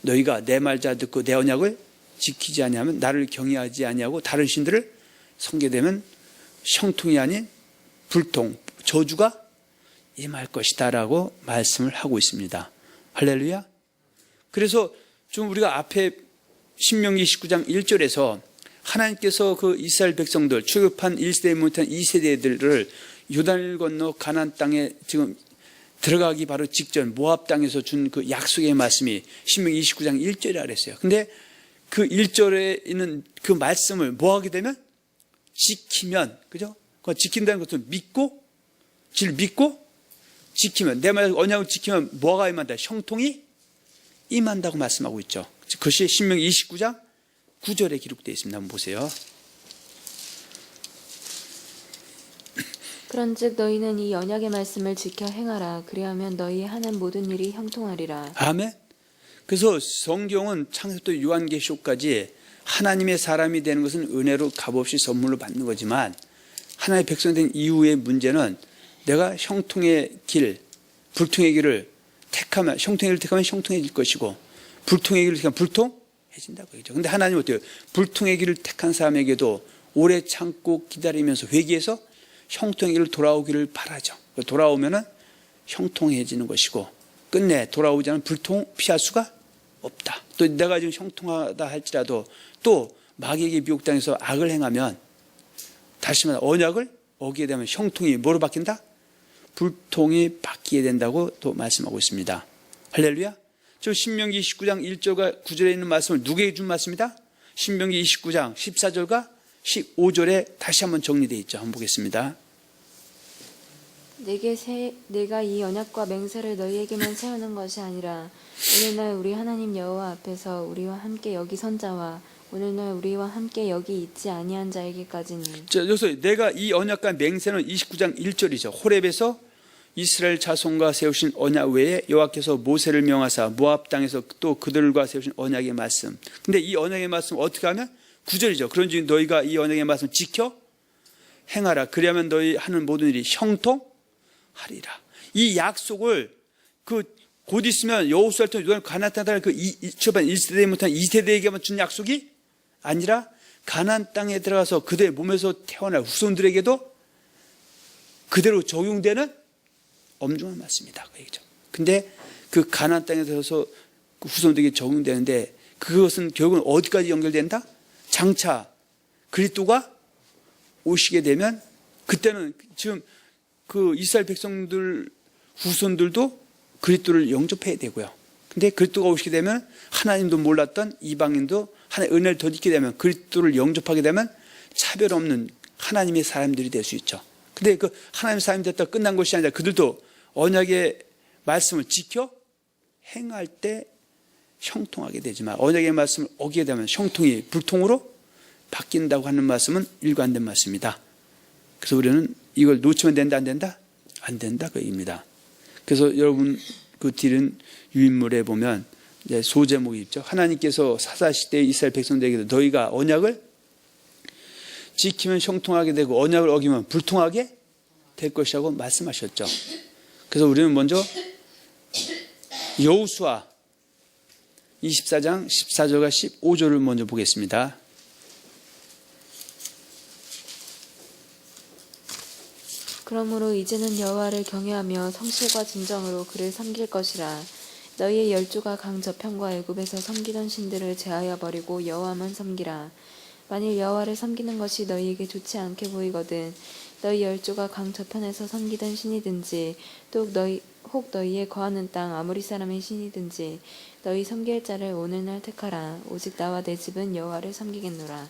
너희가 내 말 잘 듣고 내 언약을 지키지 아니하면 나를 경외하지 아니하고 다른 신들을 섬기되면 형통이 아닌 불통, 저주가 임할 것이다 라고 말씀을 하고 있습니다. 할렐루야. 그래서 좀 우리가 앞에 신명기 19장 1절에서 하나님께서 그 이스라엘 백성들 출애굽한 1세대 못한 2세대들을 요단을 건너 가나안 땅에 지금 들어가기 바로 직전 모압 땅에서 준 그 약속의 말씀이 신명기 29장 1절이라 그랬어요. 근데 그 1절에 있는 그 말씀을 뭐 하게 되면 지키면, 그죠? 그 지킨다는 것은 믿고 지키면, 내 말 언약을 지키면 뭐가 임한다? 형통이 임한다고 말씀하고 있죠. 그것이 신명기 29장 9절에 기록되어 있습니다. 한번 보세요. 그런즉 너희는 이 언약의 말씀을 지켜 행하라. 그리하면 너희 하는 모든 일이 형통하리라. 아멘. 그래서 성경은 창세부터 요한계시록까지 하나님의 사람이 되는 것은 은혜로 값없이 선물로 받는 거지만 하나님의 백성 된 이후의 문제는 내가 형통의 길, 불통의 길을 택하면 형통의 길을 택하면 형통해질 것이고 불통의 길을 택하면 불통해진다고 그러죠. 그런데 하나님은 어때요? 불통의 길을 택한 사람에게도 오래 참고 기다리면서 회개해서 형통의 길을 돌아오기를 바라죠. 돌아오면은 형통해지는 것이고 끝내 돌아오지 않으면 불통 피할 수가 없다. 또 내가 지금 형통하다 할지라도 또 마귀에게 미혹당해서 악을 행하면 다시 말해 언약을 어기게 되면 형통이 뭐로 바뀐다? 불통이 바뀌게 된다고 또 말씀하고 있습니다. 할렐루야. 저 신명기 29장 1절과 9절에 있는 말씀을 누구에게 준 말씀이다? 신명기 29장 14절과 15절에 다시 한번 정리되어 있죠. 한번 보겠습니다. 내가 이 언약과 맹세를 너희에게만 세우는 것이 아니라 오늘날 우리 하나님 여호와 앞에서 우리와 함께 여기 선 자와 오늘날 우리와 함께 여기 있지 아니한 자에게까지니. 자, 여기서 내가 이 언약과 맹세는 29장 1절이죠. 호렙에서 이스라엘 자손과 세우신 언약 외에 여호와께서 모세를 명하사 모압 땅에서 또 그들과 세우신 언약의 말씀. 근데 이 언약의 말씀 어떻게 하면 9절이죠. 그런즉 너희가 이 언약의 말씀 지켜 행하라. 그리하면 너희 하는 모든 일이 형통하리라. 이 약속을 곧 있으면 여호수아를 통해 가나안 땅을 초반 1세대 못한 2세대에게만 준 약속이 아니라 가나안 땅에 들어가서 그들의 몸에서 태어날 후손들에게도 그대로 적용되는 엄중한 말씀이다. 그 얘기죠. 근데 그 가나안 땅에 들어서 그 후손들에게 적용되는데 그것은 결국은 어디까지 연결된다? 장차 그리스도가 오시게 되면 그때는 지금 그 이스라엘 백성들 후손들도 그리스도를 영접해야 되고요. 근데 그리스도가 오시게 되면 하나님도 몰랐던 이방인도 하나님의 은혜를 덧입게 되면 그리스도를 영접하게 되면 차별 없는 하나님의 사람들이 될 수 있죠. 근데 그 하나님의 사람이 됐다 끝난 것이 아니라 그들도 언약의 말씀을 지켜 행할 때 형통하게 되지만 언약의 말씀을 어기게 되면 형통이 불통으로 바뀐다고 하는 말씀은 일관된 말씀이다. 그래서 우리는 이걸 놓치면 된다 안 된다? 안 된다 그 얘기입니다. 그래서 여러분 그 뒤는 유인물에 보면 소제목이 있죠. 하나님께서 사사시대의 이스라엘 백성들에게도 너희가 언약을 지키면 형통하게 되고 언약을 어기면 불통하게 될 것이라고 말씀하셨죠. 그래서 우리는 먼저 여호수아 24장 14절과 15절을 먼저 보겠습니다. 그러므로 이제는 여호와를 경외하며 성실과 진정으로 그를 섬길 것이라. 너희의 열조가 강 저편과 애굽에서 섬기던 신들을 제하여 버리고 여호와만 섬기라. 만일 여호와를 섬기는 것이 너희에게 좋지 않게 보이거든 너희 열조가 강 저편에서 섬기던 신이든지 또 혹 너희의 거하는 땅 아모리 사람의 신이든지 너희 섬길 자를 오늘날 택하라. 오직 나와 내 집은 여호와를 섬기겠노라.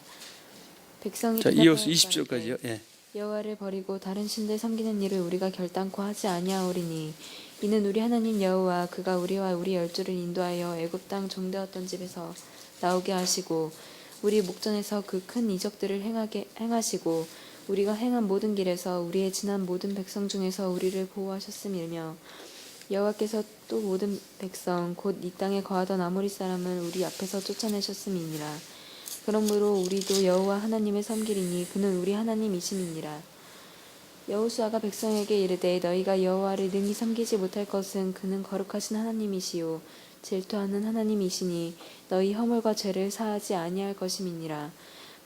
백성이 이어서 20절까지요. 예. 여호와를 버리고 다른 신들 섬기는 일을 우리가 결단코 하지 아니하오리니 이는 우리 하나님 여호와 그가 우리와 우리 열조를 인도하여 애굽 땅 종되었던 집에서 나오게 하시고 우리 목전에서 그 큰 이적들을 행하시고 우리가 행한 모든 길에서 우리의 지난 모든 백성 중에서 우리를 보호하셨음이며 여호와께서 또 모든 백성 곧 이 땅에 거하던 아모리 사람을 우리 앞에서 쫓아내셨음이니라. 그러므로 우리도 여호와 하나님을 섬기리니 그는 우리 하나님이심이니라. 여호수아가 백성에게 이르되 너희가 여호와를 능히 섬기지 못할 것은 그는 거룩하신 하나님이시요 질투하는 하나님이시니 너희 허물과 죄를 사하지 아니할 것임이니라.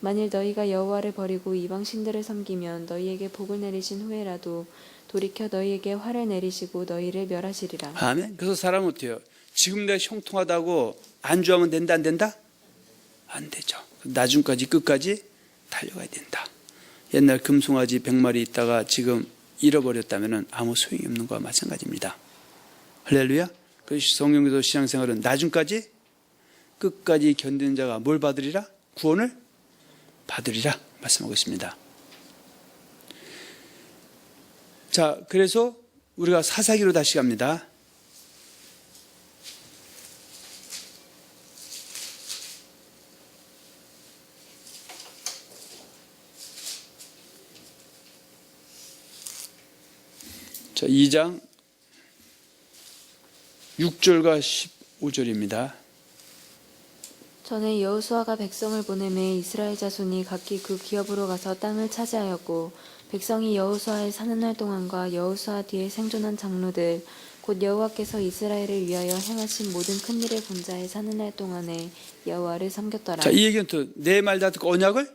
만일 너희가 여호와를 버리고 이방 신들을 섬기면 너희에게 복을 내리신 후에라도 돌이켜 너희에게 화를 내리시고 너희를 멸하시리라. 아멘. 그래서 사람은 어때요? 지금 내가 형통하다고 안주하면 된다 안 된다? 안 되죠. 나중까지 끝까지 달려가야 된다. 옛날 금송아지 100마리 있다가 지금 잃어버렸다면 아무 소용이 없는 거와 마찬가지입니다. 할렐루야. 그래서 성경에서 신앙생활은 나중까지 끝까지 견디는 자가 뭘 받으리라? 구원을 받으리라 말씀하고 있습니다. 자, 그래서 우리가 사사기로 다시 갑니다. 자, 2장 6절과 15절입니다. 전에 여호수아가 백성을 보내매 이스라엘 자손이 각기 그 기업으로 가서 땅을 차지하였고 백성이 여호수아의 사는 날 동안과 여호수아 뒤에 생존한 장로들 곧 여호와께서 이스라엘을 위하여 행하신 모든 큰 일을 본 자의 사는 날 동안에 여호와를 섬겼더라. 자, 이 얘기는 또 내 말 다 듣고 언약을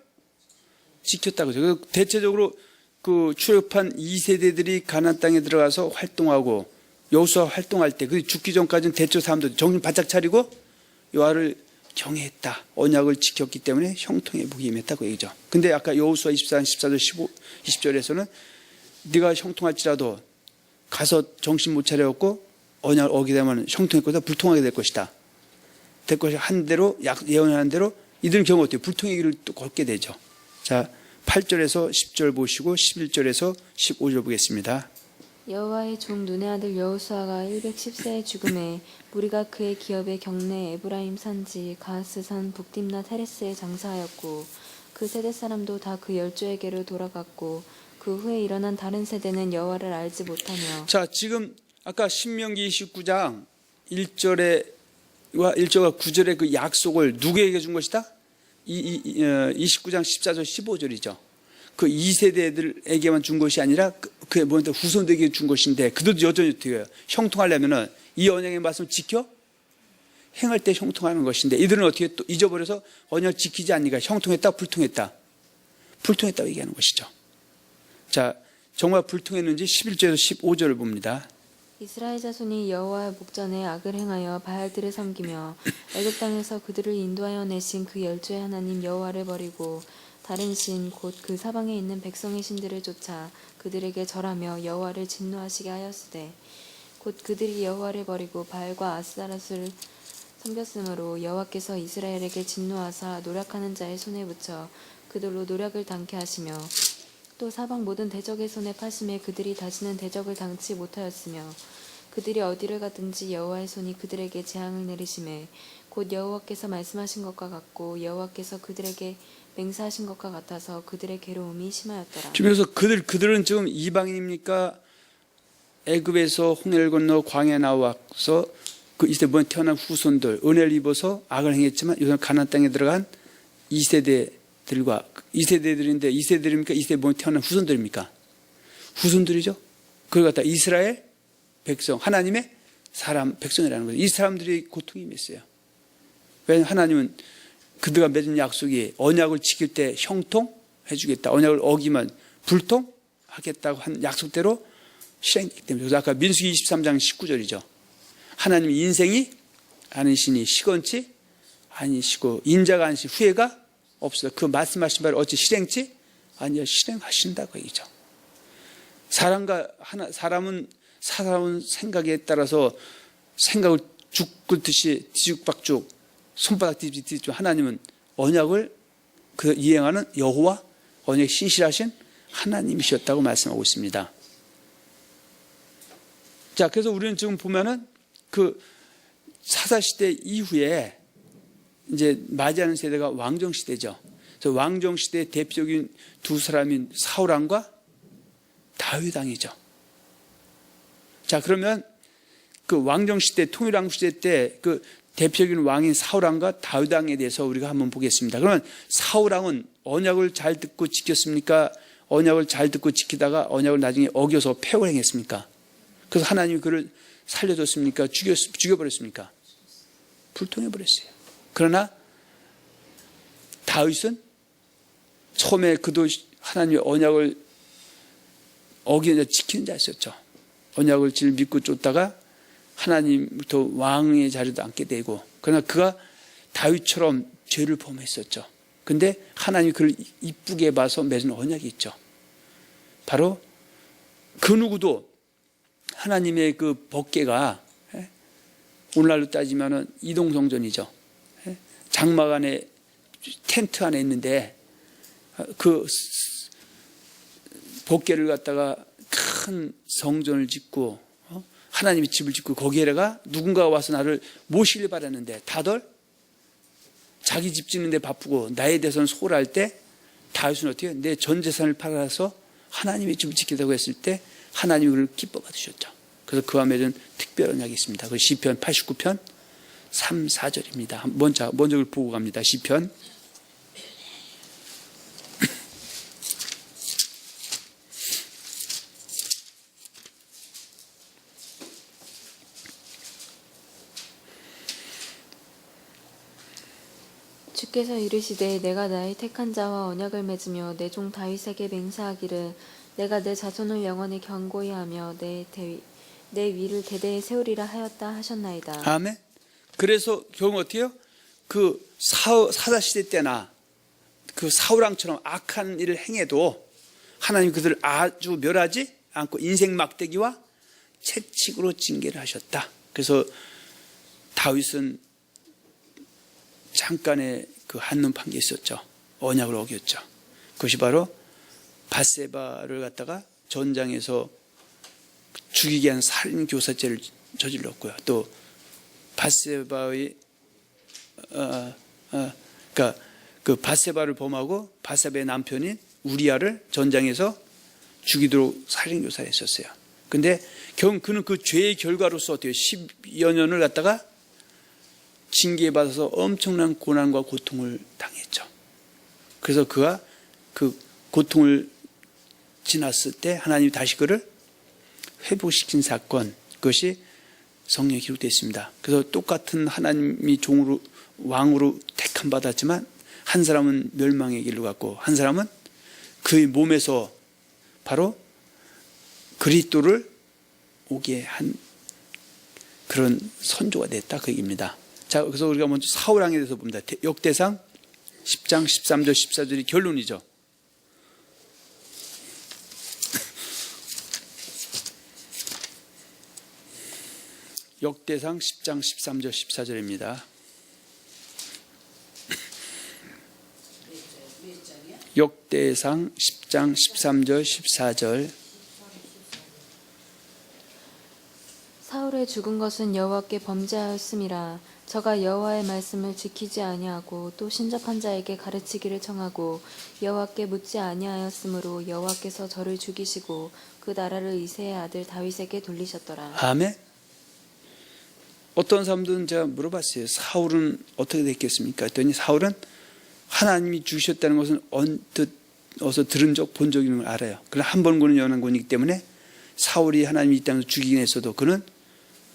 지켰다고 하죠. 대체적으로 그 출애굽한 2세대들이 가나안 땅에 들어가서 활동하고 여호수아 활동할 때 그 죽기 전까지는 대체 사람들 정신 바짝 차리고 여호와를 경외했다. 언약을 지켰기 때문에 형통의 복이 임했다고 얘기죠. 근데 아까 여호수아 24장 14절 20절에서는 네가 형통할지라도 가서 정신 못 차려갖고 언약을 어기게 되면 형통할 것이다, 불통하게 될 것이다. 될 것이 한 대로 예언한 대로 이들은 경우 어때요? 불통의 길을 또 걷게 되죠. 자, 8절에서 10절 보시고 11절에서 15절 보겠습니다. 여호와의 종 눈의 아들 여호수아가 110세에 죽음에 무리가 그의 기업의 경내 에브라임 산지 가하스산 북딥나 헤레스에 장사하였고 그 세대 사람도 다 그 열조에게로 돌아갔고 그 후에 일어난 다른 세대는 여호와를 알지 못하며. 자, 지금 아까 신명기 29장 1절과 9절의 그 약속을 누구에게 준 것이다? 29장 14절 15절이죠. 그 2세대들에게만 준 것이 아니라 그의 뭐한테 후손들에게 준 것인데 그들도 여전히 어떻게 해요? 형통하려면은 이 언약의 말씀 지켜 행할 때 형통하는 것인데 이들은 어떻게 또 잊어버려서 언약을 지키지 않으니까 형통했다, 불통했다. 불통했다고 얘기하는 것이죠. 자, 정말 불통했는지 11절에서 15절을 봅니다. 이스라엘 자손이 여호와의 목전에 악을 행하여 바알들을 섬기며 애굽 땅에서 그들을 인도하여 내신 그 열조의 하나님 여호와를 버리고 다른 신 곧 그 사방에 있는 백성의 신들을 쫓아 그들에게 절하며 여호와를 진노하시게 하였으되 곧 그들이 여호와를 버리고 바알과 아스타롯을 섬겼으므로 여호와께서 이스라엘에게 진노하사 노력하는 자의 손에 붙여 그들로 노력을 당케 하시며 또 사방 모든 대적의 손에 파심에 그들이 다시는 대적을 당치 못하였으며 그들이 어디를 가든지 여호와의 손이 그들에게 재앙을 내리심에 곧 여호와께서 말씀하신 것과 같고 여호와께서 그들에게 맹세하신 것과 같아서 그들의 괴로움이 심하였더라. 그래서 그들은 지금 이방인입니까? 애굽에서 홍해를 건너 광야에 나와서 그 이스라엘 태어난 후손들 은혜를 입어서 악을 행했지만 요즘 가나안 땅에 들어간 2세대들과 2세대들인데 2세대입니까? 이스라엘 태어난 후손들입니까? 후손들이죠. 그걸 갖다 이스라엘 백성 하나님의 사람 백성이라는 거죠. 이 사람들이 고통이 있어요. 왜냐하면 하나님은 그들과 맺은 약속이 언약을 지킬 때 형통해 주겠다. 언약을 어기면 불통하겠다고 한 약속대로 실행했기 때문에. 그래서 아까 민수기 23장 19절이죠. 하나님 인생이 아니시니 시건치 아니시고 인자가 아니시 후회가 없어요. 그 말씀하신 바를 어찌 실행치 아니요 실행하신다고 얘기죠. 사람은 생각에 따라서 생각을 죽듯이 뒤죽박죽 손바닥 뒤집죠. 하나님은 언약을 그 이행하는 여호와 언약 신실하신 하나님이셨다고 말씀하고 있습니다. 자, 그래서 우리는 지금 보면은 그 사사시대 이후에 이제 맞이하는 세대가 왕정시대죠. 그래서 왕정시대의 대표적인 두 사람인 사울왕과 다윗왕이죠. 자, 그러면 그 왕정시대, 통일왕시대 때 그 대표적인 왕인 사울왕과 다윗왕에 대해서 우리가 한번 보겠습니다. 그러면 사울왕은 언약을 잘 듣고 지켰습니까? 언약을 잘 듣고 지키다가 언약을 나중에 어겨서 폐역을 행했습니까? 그래서 하나님이 그를 살려줬습니까? 죽여버렸습니까? 불통해버렸어요. 그러나 다윗은 처음에 그도 하나님의 언약을 어기는 자, 지키는 자였었죠. 언약을 질 믿고 쫓다가 하나님부터 왕의 자리도 앉게 되고, 그러나 그가 다윗처럼 죄를 범했었죠. 근데 하나님이 그를 이쁘게 봐서 맺은 언약이 있죠. 바로 그 누구도 하나님의 그 법궤가 오늘날로 따지면 이동성전이죠. 장막 안에 텐트 안에 있는데 그 법궤를 갖다가 큰 성전을 짓고 하나님의 집을 짓고 거기에다가 누군가가 와서 나를 모시길 바랐는데 다들 자기 집 짓는 데 바쁘고 나에 대해서는 소홀할 때 다윗은 어떻게 해요? 내 전 재산을 팔아서 하나님의 집을 지키려고 했을 때 하나님이 그를 기뻐 받으셨죠. 그래서 그와 맺은 특별한 언약이 있습니다. 그 시편 89편 3, 4절입니다. 먼저 그걸 보고 갑니다. 시편 주께서 이르시되 내가 나의 택한 자와 언약을 맺으며 내 종 다윗에게 맹세하기를 내가 내 자손을 영원히 견고히 하며 내 위를 대대에 세우리라 하였다 하셨나이다. 아멘. 그래서 결국 어떻게 해요? 그 사사시대 때나 그 사울왕처럼 악한 일을 행해도 하나님 그들을 아주 멸하지 않고 인생 막대기와 채찍으로 징계를 하셨다. 그래서 다윗은 잠깐의 그 한눈 판 게 있었죠. 언약을 어겼죠. 그것이 바로 밧세바를 갖다가 전장에서 죽이게 한 살인 교사죄를 저질렀고요. 또 밧세바의 그러니까 그 밧세바를 범하고 밧세바의 남편인 우리아를 전장에서 죽이도록 살인 교사를 했었어요. 근데 결국 그는 그 죄의 결과로서 어때요? 10여 년을 갖다가 징계받아서 엄청난 고난과 고통을 당했죠. 그래서 그가 그 고통을 지났을 때 하나님이 다시 그를 회복시킨 사건, 그것이 성경에 기록되어 있습니다. 그래서 똑같은 하나님이 종으로 왕으로 택함 받았지만 한 사람은 멸망의 길로 갔고 한 사람은 그의 몸에서 바로 그리스도를 오게 한 그런 선조가 됐다 그 얘기입니다. 자, 그래서 우리가 먼저 사울 왕에 대해서 봅니다. 역대상 10장 13절 14절이 결론이죠. 역대상 10장 13절 14절입니다. 역대상 10장 13절 14절. 사울의 죽은 것은 여호와께 범죄하였음이라. 저가 여호와의 말씀을 지키지 아니하고 또 신접한 자에게 가르치기를 청하고 여호와께 묻지 아니하였으므로 여호와께서 저를 죽이시고 그 나라를 이새의 아들 다윗에게 돌리셨더라. 아멘. 어떤 사람들은 제가 물어봤어요. 사울은 어떻게 됐겠습니까? 했더니 사울은 하나님이 죽이셨다는 것은 언뜻 어서 들은 적, 본 적 있는 걸 알아요. 그러나 한 번 구는 연한군이기 때문에 사울이 하나님이 이 땅에서 죽이긴 했어도 그는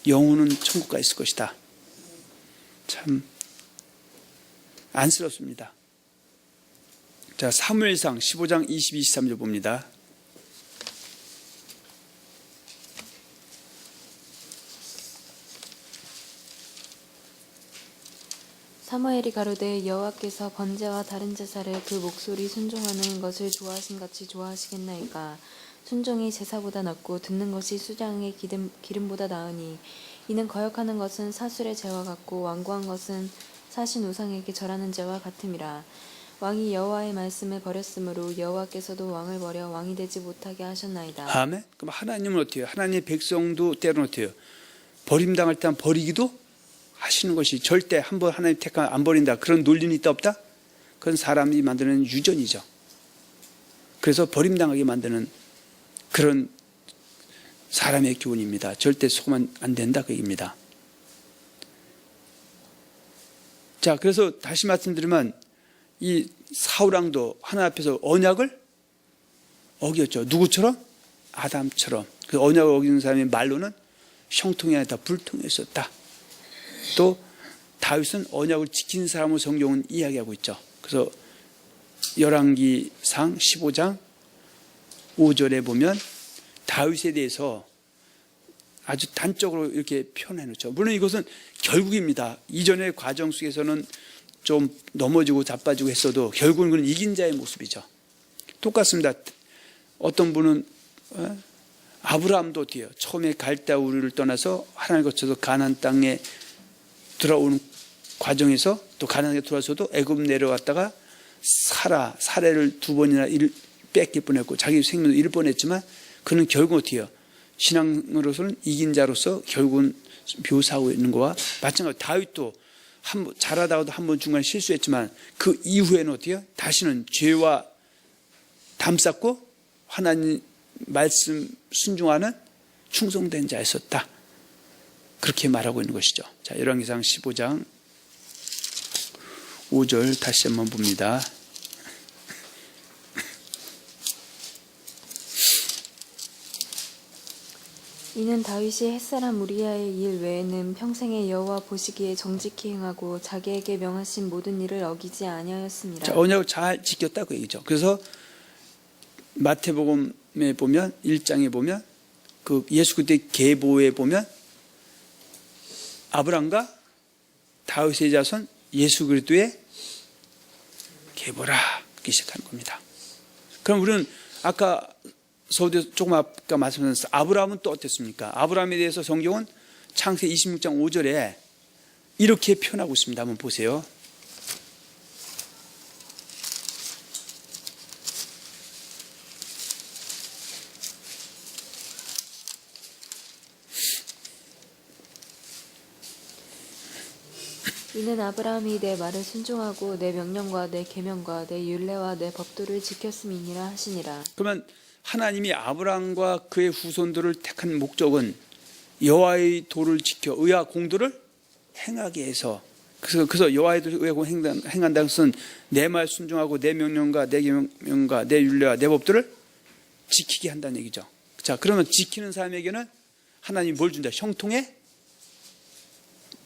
영혼은 천국 가 있을 것이다. 참 안쓰럽습니다. 자, 사무엘상 15장 22, 23절 봅니다. 사무엘이 가로되 여호와께서 번제와 다른 제사를 그 목소리 순종하는 것을 좋아하신 같이 좋아하시겠나이까. 순종이 제사보다 낫고 듣는 것이 수장의 기름보다 나으니 이는 거역하는 것은 사술의 죄와 같고 완고한 것은 사신 우상에게 절하는 죄와 같음이라. 왕이 여호와의 말씀을 버렸으므로 여호와께서도 왕을 버려 왕이 되지 못하게 하셨나이다. 아멘. 그럼 하나님은 어떻게 해요? 하나님의 백성도 때로는 어떻게 해요? 버림당할 때 버리기도 하시는 것이 절대 한번 하나님 택하면 안 버린다. 그런 논리는 있다 없다? 그건 사람이 만드는 유전이죠. 그래서 버림당하게 만드는 그런 사람의 교훈입니다. 절대 속으면 안 된다 그 얘기입니다. 자, 그래서 다시 말씀드리면 이 사울왕도 하나님 앞에서 언약을 어겼죠. 누구처럼? 아담처럼. 그 언약을 어기는 사람의 말로는 형통이 아니다 불통했었다. 또 다윗은 언약을 지킨 사람을 성경은 이야기하고 있죠. 그래서 열왕기상 15장 5절에 보면 다윗에 대해서 아주 단적으로 이렇게 표현해 놓죠. 물론 이것은 결국입니다. 이전의 과정 속에서는 좀 넘어지고 자빠지고 했어도 결국은 그는 이긴 자의 모습이죠. 똑같습니다. 어떤 분은 아브라함도 어때요? 처음에 갈대아 우르를 떠나서 하나님을 거쳐서 가나안 땅에 들어오는 과정에서 또 가나안에 들어와서도 애굽 내려갔다가 사례를 2번이나 뺏길 뻔했고 자기 생명도 잃을 뻔했지만 그는 결국 어떻게 해요? 신앙으로서는 이긴 자로서 결국은 묘사하고 있는 거와 마찬가지로 다윗도 잘하다가도 한 번 중간에 실수했지만 그 이후에는 어떻게 해요? 다시는 죄와 담쌓고 하나님 말씀 순종하는 충성된 자였었다. 그렇게 말하고 있는 것이죠. 자, 열왕기상 15장 5절 다시 한번 봅니다. 이는 다윗이 햇사람 우리아의 일 외에는 평생에 여호와 보시기에 정직히 행하고 자기에게 명하신 모든 일을 어기지 아니하였습니다. 자, 언약을 잘 지켰다 그 얘기죠. 그래서 마태복음에 보면 1장에 보면 그 예수 그리스도의 계보에 보면 아브람과 다윗의 자손 예수 그리스도의 계보라 그렇게 시작하는 겁니다. 그럼 우리는 아까 서두에 조금 아까 말씀드렸습니다. 아브라함은 또 어땠습니까? 아브라함에 대해서 성경은 창세기 26장 5절에 이렇게 표현하고 있습니다. 한번 보세요. 이는 아브라함이 내 말을 순종하고 내 명령과 내 계명과 내 율례와 내 법도를 지켰음이니라 하시니라. 그러면 하나님이 아브라함과 그의 후손들을 택한 목적은 여호와의 도를 지켜 의와 공도를 행하게 해서, 그래서 여호와의 도를 의와 공도를 행한다는 것은 내 말 순종하고 내 명령과 내 계명과 내 율례와 내 법도를 지키게 한다는 얘기죠. 자, 그러면 지키는 사람에게는 하나님이 뭘 준다? 형통의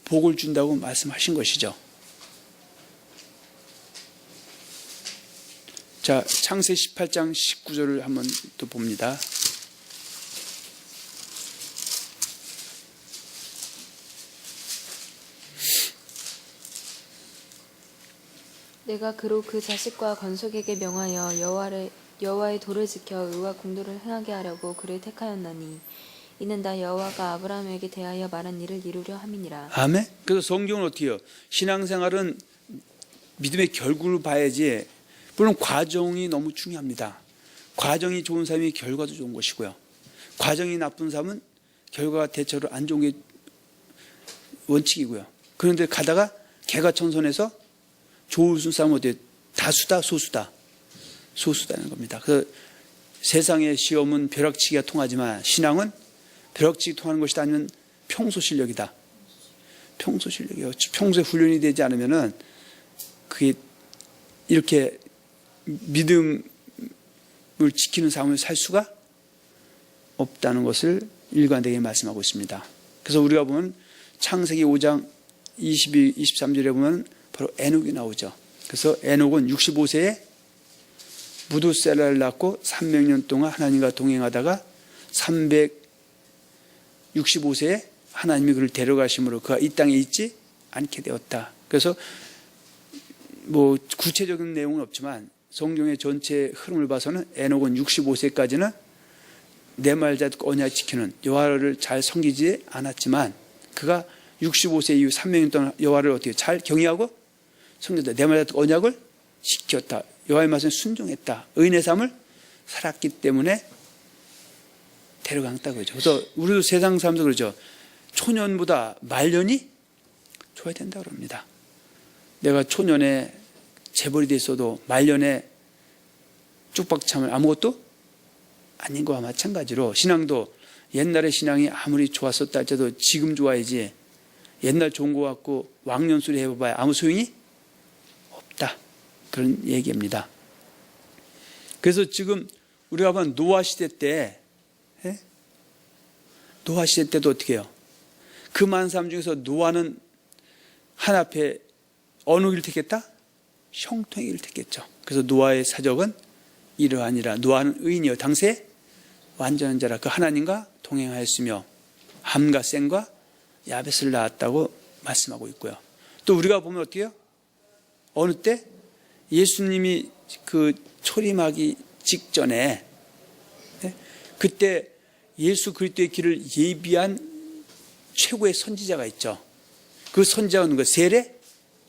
복을 준다고 말씀하신 것이죠. 자, 창세기 18장 19절을 한번 또 봅니다. 내가 그로 그 자식과 건속에게 명하여 여호와의 도를 지켜 의와 공도를 행하게 하려고 그를 택하였나니 이는 다 여호와가 아브라함에게 대하여 말한 일을 이루려 함이니라. 아멘. 그래서 성경은 어떻게 해요? 신앙생활은 믿음의 결과를 봐야지. 물론 과정이 너무 중요합니다. 과정이 좋은 사람이 결과도 좋은 것이고요. 과정이 나쁜 사람은 결과가 대체로 안 좋은 게 원칙이고요. 그런데 가다가 개가천선해서 좋은 사람은 어때요? 다수다 소수다? 소수다는 겁니다. 그래서 세상의 시험은 벼락치기가 통하지만 신앙은 벼락치기 통하는 것이 아니면 평소 실력이다. 평소 실력이요. 평소에 훈련이 되지 않으면은 그게 이렇게 믿음을 지키는 삶을 살 수가 없다는 것을 일관되게 말씀하고 있습니다. 그래서 우리가 보면 창세기 5장 22, 23절에 보면 바로 에녹이 나오죠. 그래서 에녹은 65세에 무두셀라를 낳고 300년 동안 하나님과 동행하다가 365세에 하나님이 그를 데려가심으로 그가 이 땅에 있지 않게 되었다. 그래서 뭐 구체적인 내용은 없지만 성경의 전체 흐름을 봐서는 에녹은 65세까지는 내 말 잘 듣고 언약 지키는 여호와를 잘 섬기지 않았지만 그가 65세 이후 300년 동안 여호와를 어떻게 잘 경외하고 섬겼다. 내 말 잘 듣고 언약을 지켰다. 여호와의 말씀에 순종했다. 의인의 삶을 살았기 때문에 데려갔다고 그러죠. 그래서 우리도 세상 사람도 그러죠. 초년보다 말년이 좋아야 된다고 그럽니다. 내가 초년에 재벌이 됐어도 말년에 쪽박참을 아무것도 아닌 거와 마찬가지로 신앙도 옛날의 신앙이 아무리 좋았었다 할지라도 지금 좋아야지 옛날 좋은 거 갖고 왕년소리 해봐야 아무 소용이 없다. 그런 얘기입니다. 그래서 지금 우리가 보면 노아 시대 때 노아 시대 때도 어떻게 해요? 그 많은 사람 중에서 노아는 하나 앞에 어느 길을 택했다? 형통의 길을 택했죠. 그래서 노아의 사적은 이러하니라. 노아는 의인이요 당시에 완전한 자라. 그 하나님과 동행하였으며 함과 셈과 야벳을 낳았다고 말씀하고 있고요. 또 우리가 보면 어떻게 해요? 어느 때? 예수님이 그 초림하기 직전에 그때 예수 그리스도의 길을 예비한 최고의 선지자가 있죠. 그 선지자가 누가 세례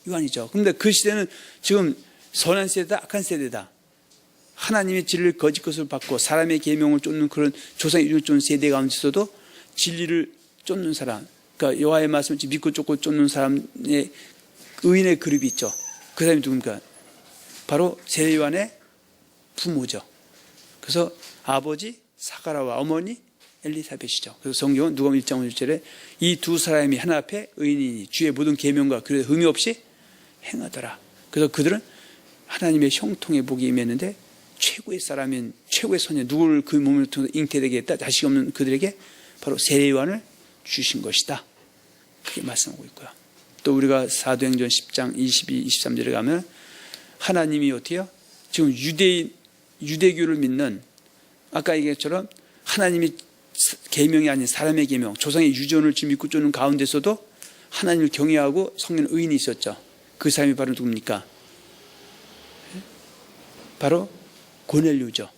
요한이죠. 그런데 그 시대는 지금 선한 세대다, 악한 세대다. 하나님의 진리를 거짓 것을 받고 사람의 계명을 쫓는 그런 조상의 이름을 쫓는 세대 가운데서도 진리를 쫓는 사람, 그러니까 여호와의 말씀을 믿고 쫓고 쫓는 사람의 의인의 그룹이 있죠. 그 사람이 누굽니까? 바로 세례 요한의 부모죠. 그래서 아버지 사가라와 어머니 엘리사벳이죠. 그래서 성경은 누가복음 1장 5절에 이 두 사람이 하나 앞에 의인이니 주의 모든 계명과 그의 흠이 없이 행하더라. 그래서 그들은 하나님의 형통의 복이 임했는데 최고의 사람인 최고의 소년 누구를 그 몸을 통해서 잉태되게 했다. 자식 없는 그들에게 바로 세례 요한을 주신 것이다. 그렇게 말씀하고 있고요. 또 우리가 사도행전 10장 22, 23절에 가면 하나님이 어떻게 해요? 지금 유대교를 믿는 아까 얘기했처럼 하나님이 계명이 아닌 사람의 계명, 조상의 유전을 지금 믿고 쫓는 가운데서도 하나님을 경외하고 성령 의인이 있었죠. 그 사람이 바로 누굽니까? 바로 고넬료죠.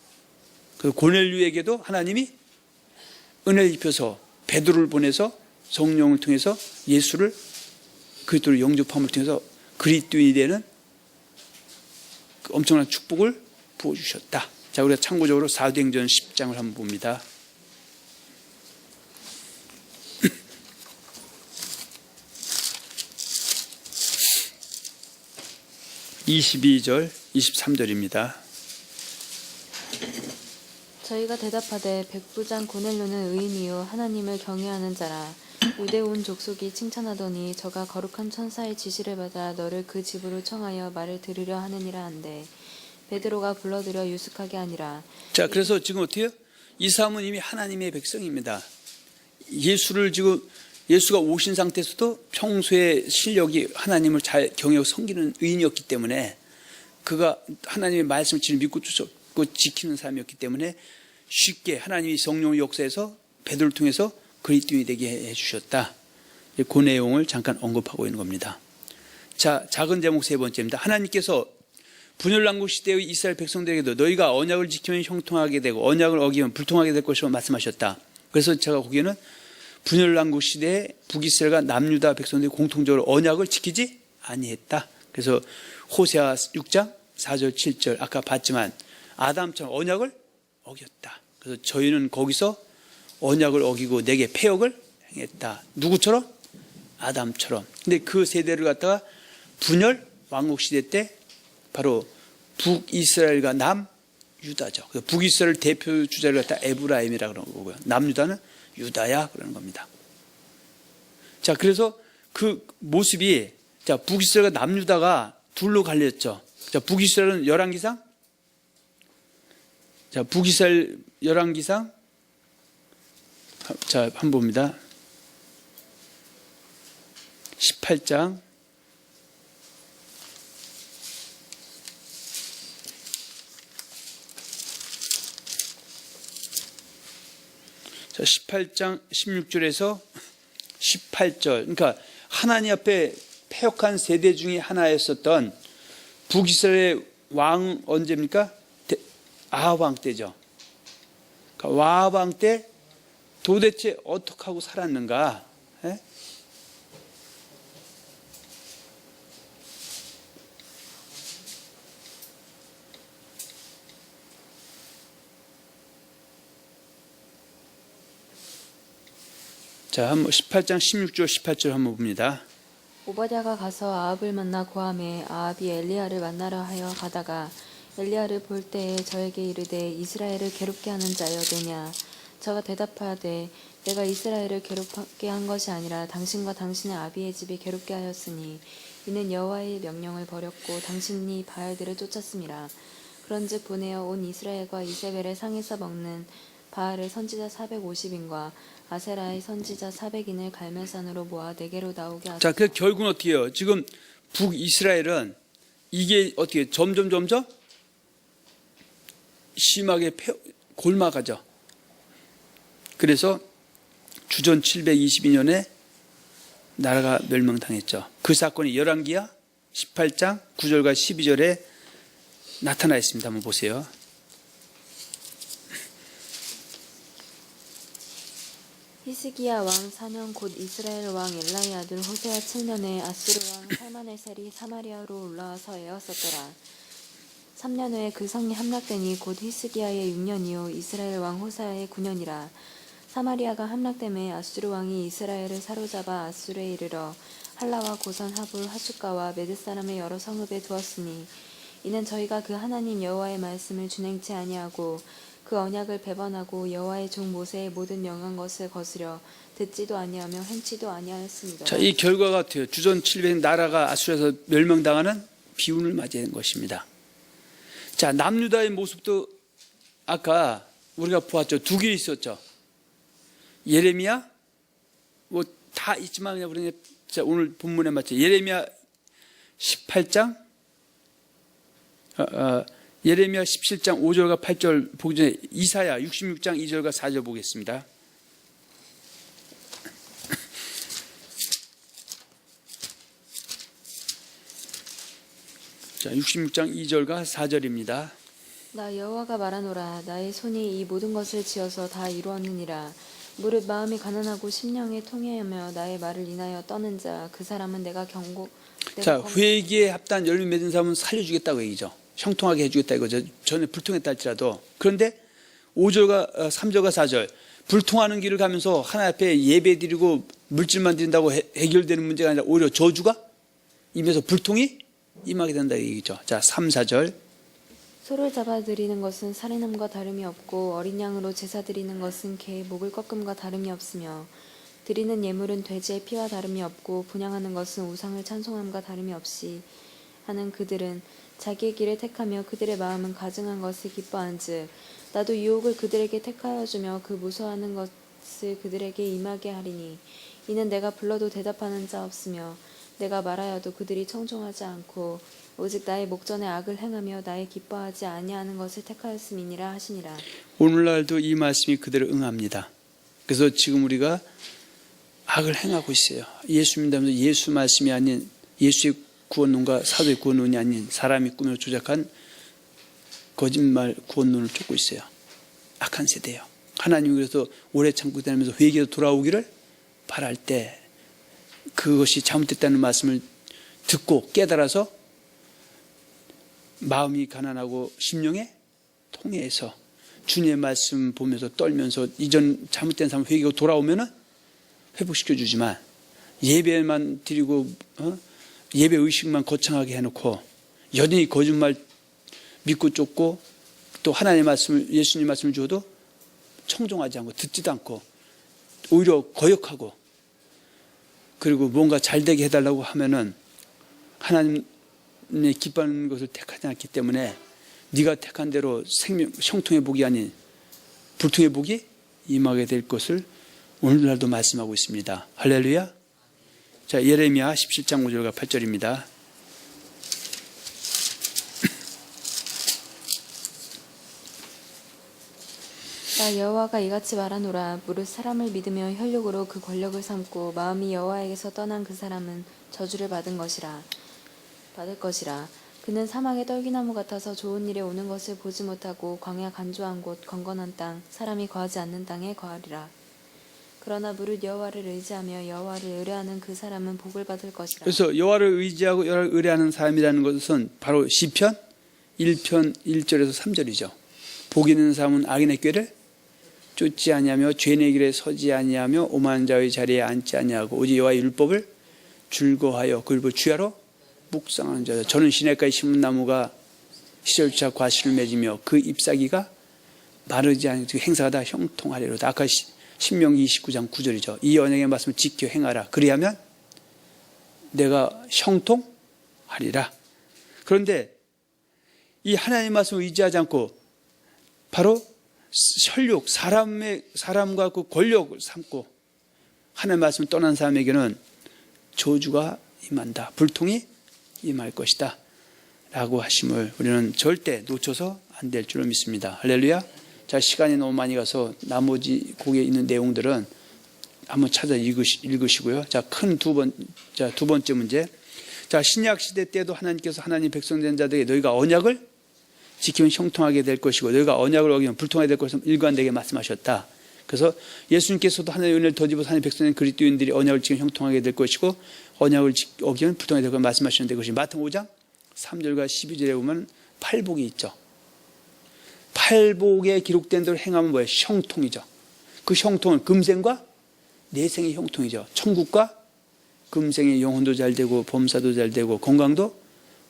그 고넬류에게도 하나님이 은혜를 입혀서 베드로를 보내서 성령을 통해서 예수를 그리스도를 영접함을 통해서 그리스도인이 되는 그 엄청난 축복을 부어주셨다. 자, 우리가 참고적으로 사도행전 10장을 한번 봅니다. 22절, 23절입니다. 저희가 대답하되 백부장 고넬료는 의인이요 하나님을 경외하는 자라. 유대 온 족속이 칭찬하더니 저가 거룩한 천사의 지시를 받아 너를 그 집으로 청하여 말을 들으려 하느니라 한데 베드로가 불러들여 유숙하게 하니라. 자, 그래서 지금 어떻게 해요? 이 사람은 이미 하나님의 백성입니다. 예수가 오신 상태에서도 평소에 실력이 하나님을 잘 경외하고 섬기는 의인이었기 때문에 그가 하나님의 말씀을 믿고 쫓고 지키는 사람이었기 때문에 쉽게 하나님이 성령의 역사에서 베드로를 통해서 그리스도인이 되게 해주셨다. 그 내용을 잠깐 언급하고 있는 겁니다. 자, 작은 제목 세 번째입니다. 하나님께서 분열난국 시대의 이스라엘 백성들에게도 너희가 언약을 지키면 형통하게 되고 언약을 어기면 불통하게 될 것이라고 말씀하셨다. 그래서 제가 보기에는 분열난국 시대에 북이스라엘과 남유다 백성들이 공통적으로 언약을 지키지 아니했다. 그래서 호세아 6장 4절 7절 아까 봤지만 아담처럼 언약을 어겼다. 그래서 저희는 거기서 언약을 어기고 내게 패역을 행했다. 누구처럼? 아담처럼. 근데 그 세대를 갖다가 분열 왕국 시대 때 바로 북이스라엘과 남유다죠. 북이스라엘 대표 주자를 갖다 에브라임이라고 그러는 거고요. 남유다는 유다야 그러는 겁니다. 자, 그래서 그 모습이 자, 북이스라엘과 남유다가 둘로 갈렸죠. 자, 북이스라엘은 열왕기상 자, 북이스라엘 열왕기상 자, 한번 봅니다. 18장 자, 18장 16절에서 18절. 그러니까 하나님 앞에 패역한 세대 중에 하나였었던 북이스라엘의 왕 언제입니까? 아합 때죠. 그러니까 아합 때 도대체 어떻게 하고 살았는가? 에? 자, 한번 18장 16절 18절 한번 봅니다. 오바댜가 가서 아합을 만나 고함해 아합이 엘리야를 만나러 하여 가다가 엘리야를 볼 때에 저에게 이르되 이스라엘을 괴롭게 하는 자여 되냐. 저가 대답하되 내가 이스라엘을 괴롭게 한 것이 아니라 당신과 당신의 아비의 집이 괴롭게 하였으니 이는 여호와의 명령을 버렸고 당신이 바알들을 쫓았음이라. 그런즉 보내어 온 이스라엘과 이세벨의 상에서 먹는 바알의 선지자 450인과 아세라의 선지자 400인을 갈멜산으로 모아 내게로 나오게 하소서. 자, 그 결국은 어떻게 해요? 지금 북이스라엘은 이게 어떻게 점점 심하게 골마가죠. 그래서 주전 722년에 나라가 멸망당했죠. 그 사건이 열왕기야 18장 9절과 12절에 나타나 있습니다. 한번 보세요. 히스기야 왕 4년 곧 이스라엘 왕 엘라의 아들 호세아 7년에 아수르 왕 살마네셀이 사마리아로 올라와서 에웠었더라. 3년 후에 그 성이 함락되니 곧 히스기야의 6년이요 이스라엘 왕 호세아의 9년이라. 사마리아가 함락됨에 아수르 왕이 이스라엘을 사로잡아 아수르에 이르러 할라와 고선 하불 하숫가와 메드 사람의 여러 성읍에 두었으니 이는 저희가 그 하나님 여호와의 말씀을 준행치 아니하고 그 언약을 배반하고 여호와의 종 모세의 모든 명한 것을 거스려 듣지도 아니하며 행치도 아니하였습니다. 자, 이 결과가 어때요? 주전 700년 나라가 아수르에서 멸망당하는 비운을 맞이한 것입니다. 자, 남유다의 모습도 아까 우리가 보았죠. 두 개 있었죠. 예레미야 뭐 다 있지만 그냥 우리는 오늘 본문에 맞죠. 예레미야 18장 예레미야 17장 5절과 8절 보기 전에 이사야 66장 2절과 4절 보겠습니다. 자, 66장 2절과 4절입니다. 나 여호와가 말하노라. 나의 손이 이 모든 것을 지어서 다 이루었느니라. 무릇 마음이 가난하고 심령이 통회하며 나의 말을 인하여 떠는 자 그 사람은 내가 자, 회개에 합당한 열매 맺은 사람은 살려주겠다고 얘기죠. 형통하게 해주겠다 이거죠. 전에 불통했다 할지라도. 그런데 5절과 3절과 4절 불통하는 길을 가면서 하나님 앞에 예배 드리고 물질만 드린다고 해결되는 문제가 아니라 오히려 저주가 임해서 불통이 임하게 된다 얘기죠. 자, 3, 4절. 소를 잡아 드리는 것은 살인함과 다름이 없고 어린 양으로 제사 드리는 것은 개의 목을 꺾음과 다름이 없으며 드리는 예물은 돼지의 피와 다름이 없고 분향하는 것은 우상을 찬송함과 다름이 없이 하는 그들은 자기의 길을 택하며 그들의 마음은 가증한 것을 기뻐한즉 나도 유혹을 그들에게 택하여 주며 그 무서워하는 것을 그들에게 임하게 하리니 이는 내가 불러도 대답하는 자 없으며 내가 말하여도 그들이 청종하지 않고 오직 나의 목전에 악을 행하며 나의 기뻐하지 아니하는 것을 택하였음이니라 하시니라. 오늘날도 이 말씀이 그대로 응합니다. 그래서 지금 우리가 악을 행하고 있어요. 예수 믿으면서 예수 말씀이 아닌 예수의 구원론과 사도의 구원론이 아닌 사람이 꾸며 조작한 거짓말 구원론을 쫓고 있어요. 악한 세대예요. 하나님이 그래서 오래 참고 기다리면서 회개로 돌아오기를 바랄 때 그것이 잘못됐다는 말씀을 듣고 깨달아서 마음이 가난하고 심령에 통해서 주님의 말씀 보면서 떨면서 이전 잘못된 삶을 회개하고 돌아오면은 회복시켜 주지만 예배만 드리고 예배 의식만 거창하게 해놓고 여전히 거짓말 믿고 쫓고 또 하나님의 말씀을 예수님 말씀을 주어도 청종하지 않고 듣지도 않고 오히려 거역하고 그리고 뭔가 잘되게 해달라고 하면은 하나님의 기뻐하는 것을 택하지 않기 때문에 네가 택한 대로 생명 형통의 복이 아닌 불통의 복이 임하게 될 것을 오늘날도 말씀하고 있습니다. 할렐루야. 자, 예레미야 17장 5절과 8절입니다. 나 여호와가 이같이 말하노라. 무릇 사람을 믿으며 혈육으로 그 권력을 삼고 마음이 여호와에게서 떠난 그 사람은 저주를 받을 것이라. 그는 사막의 떨기나무 같아서 좋은 일에 오는 것을 보지 못하고 광야 간조한 곳 건건한 땅 사람이 거하지 않는 땅에 거하리라. 그러나 무릇 여호와를 의지하며 여호와를 의뢰하는 그 사람은 복을 받을 것이라. 그래서 여호와를 의지하고 여호와를 의뢰하는 사람이라는 것은 바로 시편 1편 1절에서 3절이죠. 복 있는 사람은 악인의 꾀를 쫓지 아니하며 죄인의 길에 서지 아니하며 오만한 자의 자리에 앉지 아니하고 오직 여호와의 율법을 즐거워하여 그 율법을 주야로 묵상하는 자다. 저는 시냇가에 심은 나무가 시절차 과실을 맺으며 그 잎사귀가 마르지 않고 행사가 다 형통하리로다. 아까 신명기 29장 9절이죠. 이 언약의 말씀을 지켜 행하라. 그리하면 내가 형통하리라. 그런데 이 하나님의 말씀을 의지하지 않고 바로 혈육, 사람과 그 권력을 삼고 하나님의 말씀을 떠난 사람에게는 저주가 임한다. 불통이 임할 것이다. 라고 하심을 우리는 절대 놓쳐서 안 될 줄로 믿습니다. 할렐루야. 자, 시간이 너무 많이 가서 나머지 거기에 있는 내용들은 한번 찾아 읽으시고요. 자, 두 번째 문제. 자, 신약 시대 때도 하나님께서 하나님 백성된 자들에게 너희가 언약을 지키면 형통하게 될 것이고 너희가 언약을 어기면 불통하게 될 것을 일관되게 말씀하셨다. 그래서 예수님께서도 하나님의 은혜를 더입어서 하나님 백성된 그리스도인들이 언약을 지키면 형통하게 될 것이고 언약을 어기면 불통하게 될 것을 말씀하셨는데 그것이 마태복음 5장 3절과 12절에 보면 팔복이 있죠. 팔복에 기록된 대로 행하면 뭐예요? 형통이죠. 그 형통은 금생과 내생의 형통이죠. 천국과 금생의 영혼도 잘 되고 범사도 잘 되고 건강도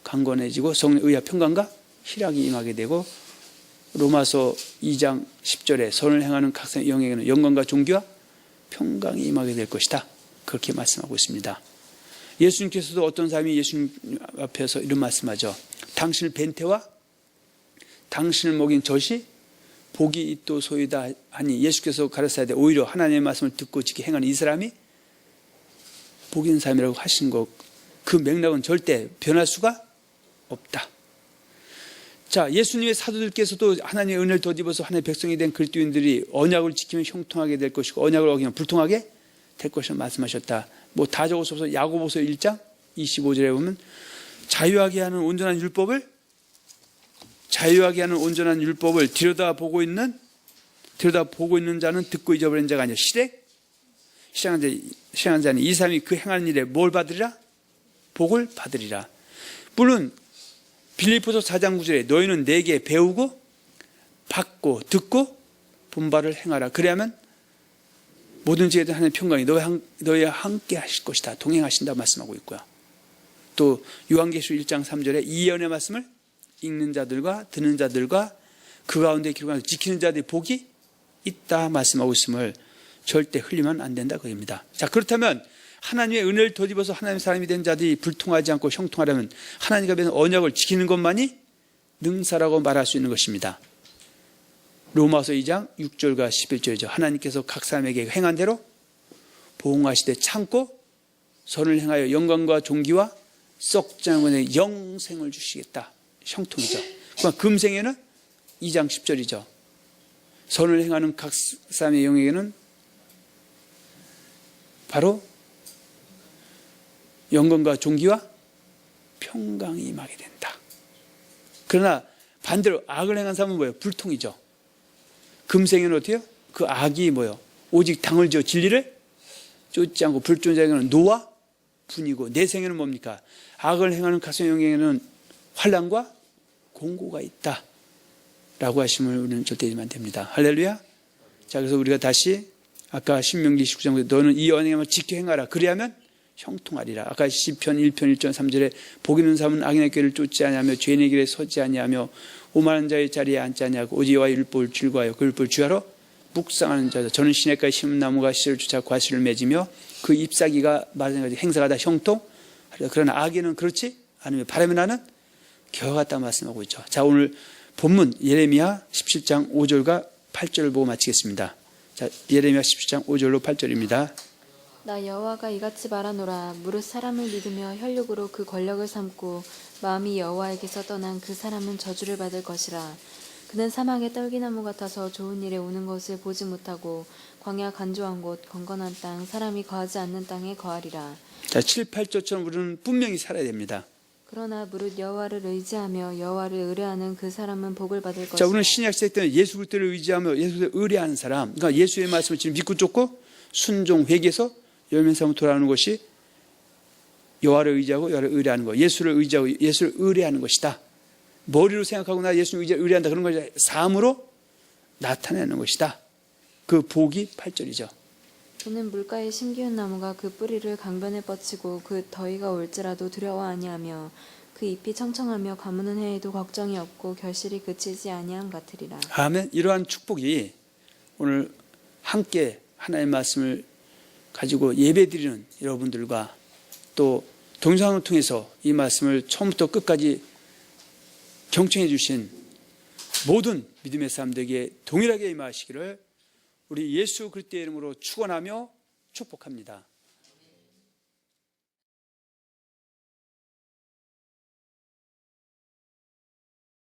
강건해지고 성령의 의와 평강과 희락이 임하게 되고 로마서 2장 10절에 선을 행하는 각 사람의 영에게는 영광과 존귀와 평강이 임하게 될 것이다. 그렇게 말씀하고 있습니다. 예수님께서도 어떤 사람이 예수님 앞에서 이런 말씀하죠. 당신을 벤태와 당신을 먹인 젖이 복이 있도소이다 하니 예수께서 가르쳐야 돼. 오히려 하나님의 말씀을 듣고 지키 행하는 이 사람이 복 있는 사람이라고 하신 것, 그 맥락은 절대 변할 수가 없다. 자, 예수님의 사도들께서도 하나님의 은혜를 덧입어서 하나님의 백성이 된 그리스도인들이 언약을 지키면 형통하게 될 것이고 언약을 어기면 불통하게 될 것이라고 말씀하셨다. 뭐 다 적어서 야고보서 1장 25절에 보면 자유하게 하는 온전한 율법을 자유하게 하는 온전한 율법을 들여다보고 있는 자는 듣고 잊어버린 자가 아니라 실행한 자는 이 사람이 그 행하는 일에 뭘 받으리라? 복을 받으리라. 물론 빌립보서 4장 9절에 너희는 내게 배우고 받고 듣고 본바를 행하라. 그래야만 모든 지에 대한 하나님의 평강이 너희와 함께 하실 것이다. 동행하신다 말씀하고 있고요. 또 요한계시록 1장 3절에 이 예언의 말씀을 읽는 자들과 듣는 자들과 그 가운데 기록하고 지키는 자들의 복이 있다 말씀하고 있음을 절대 흘리면 안 된다 그입니다. 자, 그렇다면 하나님의 은혜를 덧입어서 하나님의 사람이 된 자들이 불통하지 않고 형통하려면 하나님과 맺은 언약을 지키는 것만이 능사라고 말할 수 있는 것입니다. 로마서 2장 6절과 11절이죠. 하나님께서 각 사람에게 행한 대로 보응하시되 참고 선을 행하여 영광과 존귀와 썩지 않은 영생을 주시겠다. 형통이죠. 그러나 금생에는 2장 10절이죠. 선을 행하는 각 사람의 영에게는 바로 영광과 존귀와 평강이 임하게 된다. 그러나 반대로 악을 행한 사람은 뭐예요? 불통이죠. 금생에는 어때요? 그 악이 뭐예요? 오직 당을 지어 진리를 쫓지 않고 불존 자에게는 노와 분이고 내생에는 뭡니까? 악을 행하는 가슴의 영에게는 환난과 공고가 있다 라고 하심을 우리는 절대 잊으면 안 됩니다. 할렐루야. 자, 그래서 우리가 다시 아까 신명기 19장에 너는 이 언약을 지켜 행하라. 그리하면 형통하리라. 아까 시편 1편 1절 3절에 복 있는 사람은 악인의 길을 쫓지 아니하며 죄인의 길에 서지 아니하며 오만한 자의 자리에 앉지 아니하고 오직 여호와의 율법을 즐거워하여 그 율법을 주야로 묵상하는 자다. 저는 시냇가에 심은 나무가 씨를 쫓아 과실을 맺으며 그 잎사귀가 마찬가지 행사가 다 형통하리라. 그러나 악인은 그렇지 않으며 바람이 나는 겨와 같다 말씀하고 있죠. 자, 오늘 본문 예레미야 17장 5절과 8절을 보고 마치겠습니다. 자, 예레미야 17장 5절로 8절입니다. 나 여호와가 이같이 말하노라. 무릇 사람을 믿으며 혈육으로 그 권력을 삼고 마음이 여호와에게서 떠난 그 사람은 저주를 받을 것이라. 그는 사막의 떨기나무 같아서 좋은 일에 오는 것을 보지 못하고 광야 간조한 곳 건건한 땅 사람이 거하지 않는 땅에 거하리라. 자, 7, 8절처럼 우리는 분명히 살아야 됩니다. 그러나 무릇 여호와를 의지하며 여호와를 의뢰하는 그 사람은 복을 받을 것이라. 자, 우리는 신약 시대 때는 예수 그리스도를 의지하며 예수 그리스도를 의뢰하는 사람, 그러니까 예수의 말씀을 지금 믿고 쫓고 순종 회개해서 열면서 한번 돌아오는 것이 여호와를 의지하고 여호와를 의뢰하는 것, 예수를 의지하고 예수를 의뢰하는 것이다. 머리로 생각하고 나 예수를 의뢰한다 그런 것이 삶으로 나타내는 것이다. 그 복이 8절이죠. 그는 물가에 심기운 나무가 그 뿌리를 강변에 뻗치고 그 더위가 올지라도 두려워 아니하며 그 잎이 청청하며 가무는 해에도 걱정이 없고 결실이 그치지 아니함 같으리라. 아멘. 이러한 축복이 오늘 함께 하나님의 말씀을 가지고 예배드리는 여러분들과 또 동영상을 통해서 이 말씀을 처음부터 끝까지 경청해 주신 모든 믿음의 사람들에게 동일하게 임하시기를 우리 예수 그리스도의 이름으로 축원하며 축복합니다.